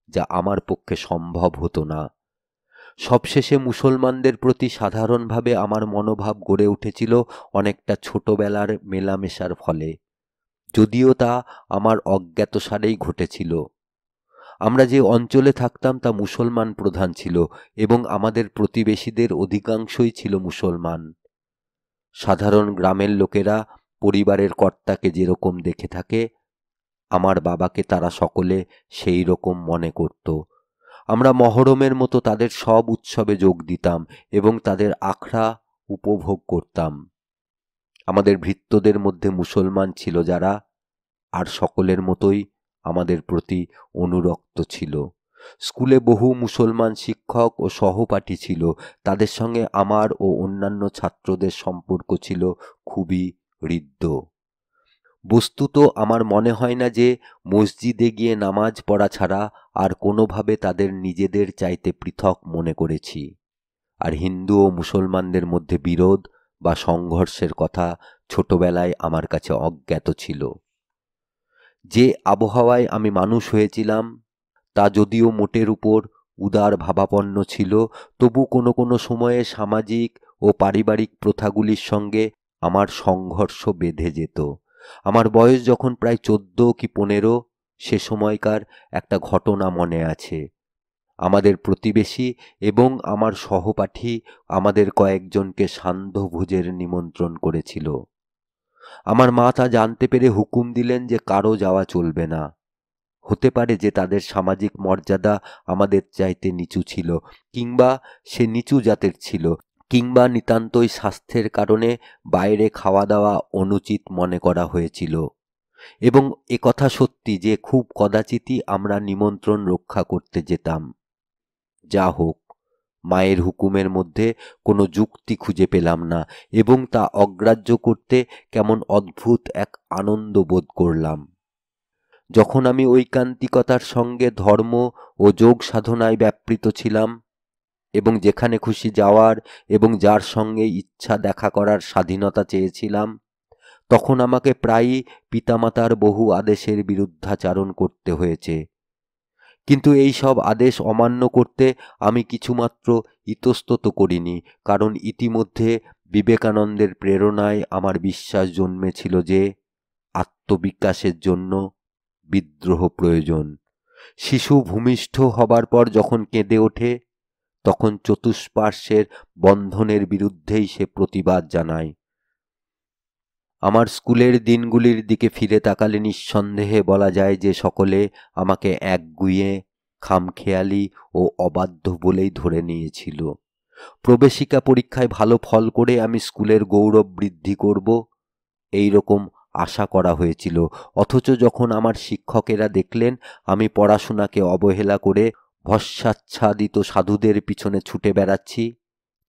যা আমার পক্ষে সম্ভব হতো না। সবশেষে মুসলমানদের প্রতি সাধারণভাবে আমার মনোভাব গড়ে উঠেছিল অনেকটা ছোটবেলার মেলামেশার ফলে, যদিও তা আমার অজ্ঞাতসারেই ঘটেছিল। আমরা যে অঞ্চলে থাকতাম তা মুসলমান প্রধান ছিল এবং আমাদের প্রতিবেশীদের অধিকাংশই ছিল মুসলমান। সাধারণ গ্রামের লোকেরা পরিবারের কর্তাকে যেরকম দেখে থাকে, আমার বাবাকে তারা সকলে সেই রকম মনে করত। আমরা মহরমের মতো তাদের সব উৎসবে যোগ দিতাম এবং তাদের আখড়া উপভোগ করতাম। আমাদের ভৃত্যদের মধ্যে মুসলমান ছিল যারা, আর সকলের মতোই আমাদের প্রতি অনুরক্ত ছিল। স্কুলে বহু মুসলমান শিক্ষক ও সহপাঠী ছিল, তাদের সঙ্গে আমার ও অন্যান্য ছাত্রদের সম্পর্ক ছিল খুবই হৃদ্য। বস্তুত আমার মনে হয় না যে মসজিদে গিয়ে নামাজ পড়া ছাড়া আর কোনোভাবে তাদের নিজেদের চাইতে পৃথক মনে করেছি। আর হিন্দু ও মুসলমানদের মধ্যে বিরোধ বা সংঘর্ষের কথা ছোটবেলায় আমার কাছে অজ্ঞাত ছিল। যে আবহাওয়ায় আমি মানুষ হয়েছিলাম তা যদিও মোটের উপর উদার ভাবাপন্ন ছিল, তবু কোনো কোনো সময়ে সামাজিক ও পারিবারিক প্রথাগুলির সঙ্গে আমার সংঘর্ষ বেঁধে যেত। আমার বয়স যখন প্রায় 14 কি 15, সে সময়কার একটা ঘটনা মনে আছে। আমাদের প্রতিবেশী এবং আমার সহপাঠী আমাদের কয়েকজনকে সান্ধ্যভোজের নিমন্ত্রণ করেছিল। আমার মা তা জানতে পেরে হুকুম দিলেন যে কারো যাওয়া চলবে না। হতে পারে যে তাদের সামাজিক মর্যাদা আমাদের চাইতে নিচু ছিল, কিংবা সে নিচু জাতের ছিল, কিংবা নিতান্তই স্বাস্থ্যের কারণে বাইরে খাওয়া দাওয়া অনুচিত মনে করা হয়েছিল। এবং একথা সত্যি যে খুব কদাচিতই আমরা নিমন্ত্রণ রক্ষা করতে যেতাম। যা হোক, মায়ের হুকুমের মধ্যে কোনো যুক্তি খুঁজে পেলাম না এবং তা অগ্রাহ্য করতে কেমন অদ্ভুত এক আনন্দ বোধ করলাম। যখন আমি ঐকান্তিকতার সঙ্গে ধর্ম ও যোগ সাধনায় ব্যাপৃত ছিলাম এবং যেখানে খুশি যাওয়ার এবং যার সঙ্গে ইচ্ছা দেখা করার স্বাধীনতা চেয়েছিলাম, তখন আমাকে প্রায়ই পিতামাতার বহু আদেশের বিরুদ্ধাচারণ করতে হয়েছে। কিন্তু এই সব আদেশ অমান্য করতে আমি কিছুমাত্র ইতস্তত করিনি, কারণ ইতিমধ্যে বিবেকানন্দের প্রেরণায় আমার বিশ্বাস জন্মেছিল যে আত্মবিকাশের জন্য বিদ্রোহ প্রয়োজন। শিশু ভূমিষ্ঠ হবার পর যখন কেঁদে ওঠে, তখন চতুষ্পার্শ্বের বন্ধনের বিরুদ্ধেই সে প্রতিবাদ জানায়। আমার স্কুলের দিনগুলির দিকে ফিরে তাকালে নিঃসন্দেহে বলা যায় যে সকলে আমাকে একগুঁয়ে, খামখেয়ালি ও অবাধ্য বলেই ধরে নিয়েছিল। প্রবেশিকা পরীক্ষায় ভালো ফল করে আমি স্কুলের গৌরব বৃদ্ধি করব, এই রকম আশা করা হয়েছিল। অথচ যখন আমার শিক্ষকেরা দেখলেন আমি পড়াশোনাকে অবহেলা করে ভস্মাচ্ছাদিত সাধুদের পিছনে ছুটে বেড়াচ্ছি,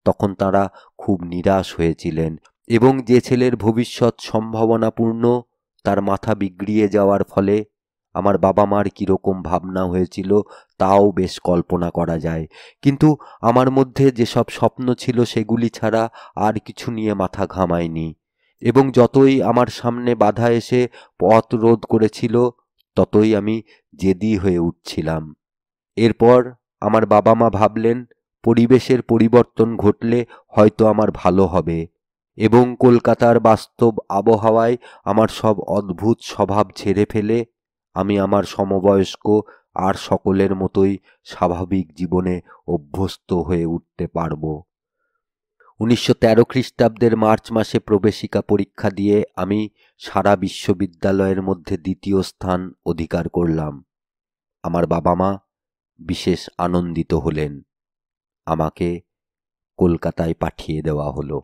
তখন তাঁরা খুব নিরাশ হয়েছিলেন এবং যে ছেলের ভবিষ্যৎ সম্ভাবনাপূর্ণ, তার মাথা বিগড়িয়ে যাওয়ার ফলে আমার বাবা মার কীরকম ভাবনা হয়েছিল তাও বেশ কল্পনা করা যায়। কিন্তু আমার মধ্যে যেসব স্বপ্ন ছিল সেগুলি ছাড়া আর কিছু নিয়ে মাথা ঘামায়নি, এবং যতই আমার সামনে বাধা এসে পথ রোধ করেছিল ততই আমি জেদি হয়ে উঠছিলাম। এরপর আমার বাবা মা ভাবলেন পরিবেশের পরিবর্তন ঘটলে হয়তো আমার ভালো হবে, এবং কলকাতার বাস্তব আবহাওয়ায় আমার সব অদ্ভুত স্বভাব ছেড়ে ফেলে আমি আমার সমবয়স্ক আর সকলের মতোই স্বাভাবিক জীবনে অভ্যস্ত হয়ে উঠতে পারব। 1913 খ্রিস্টাব্দের মার্চ মাসে প্রবেশিকা পরীক্ষা দিয়ে আমি সারা বিশ্ববিদ্যালয়ের মধ্যে দ্বিতীয় স্থান অধিকার করলাম। আমার বাবা মা বিশেষ আনন্দিত হলেন। আমাকে কলকাতায় পাঠিয়ে দেওয়া হলো।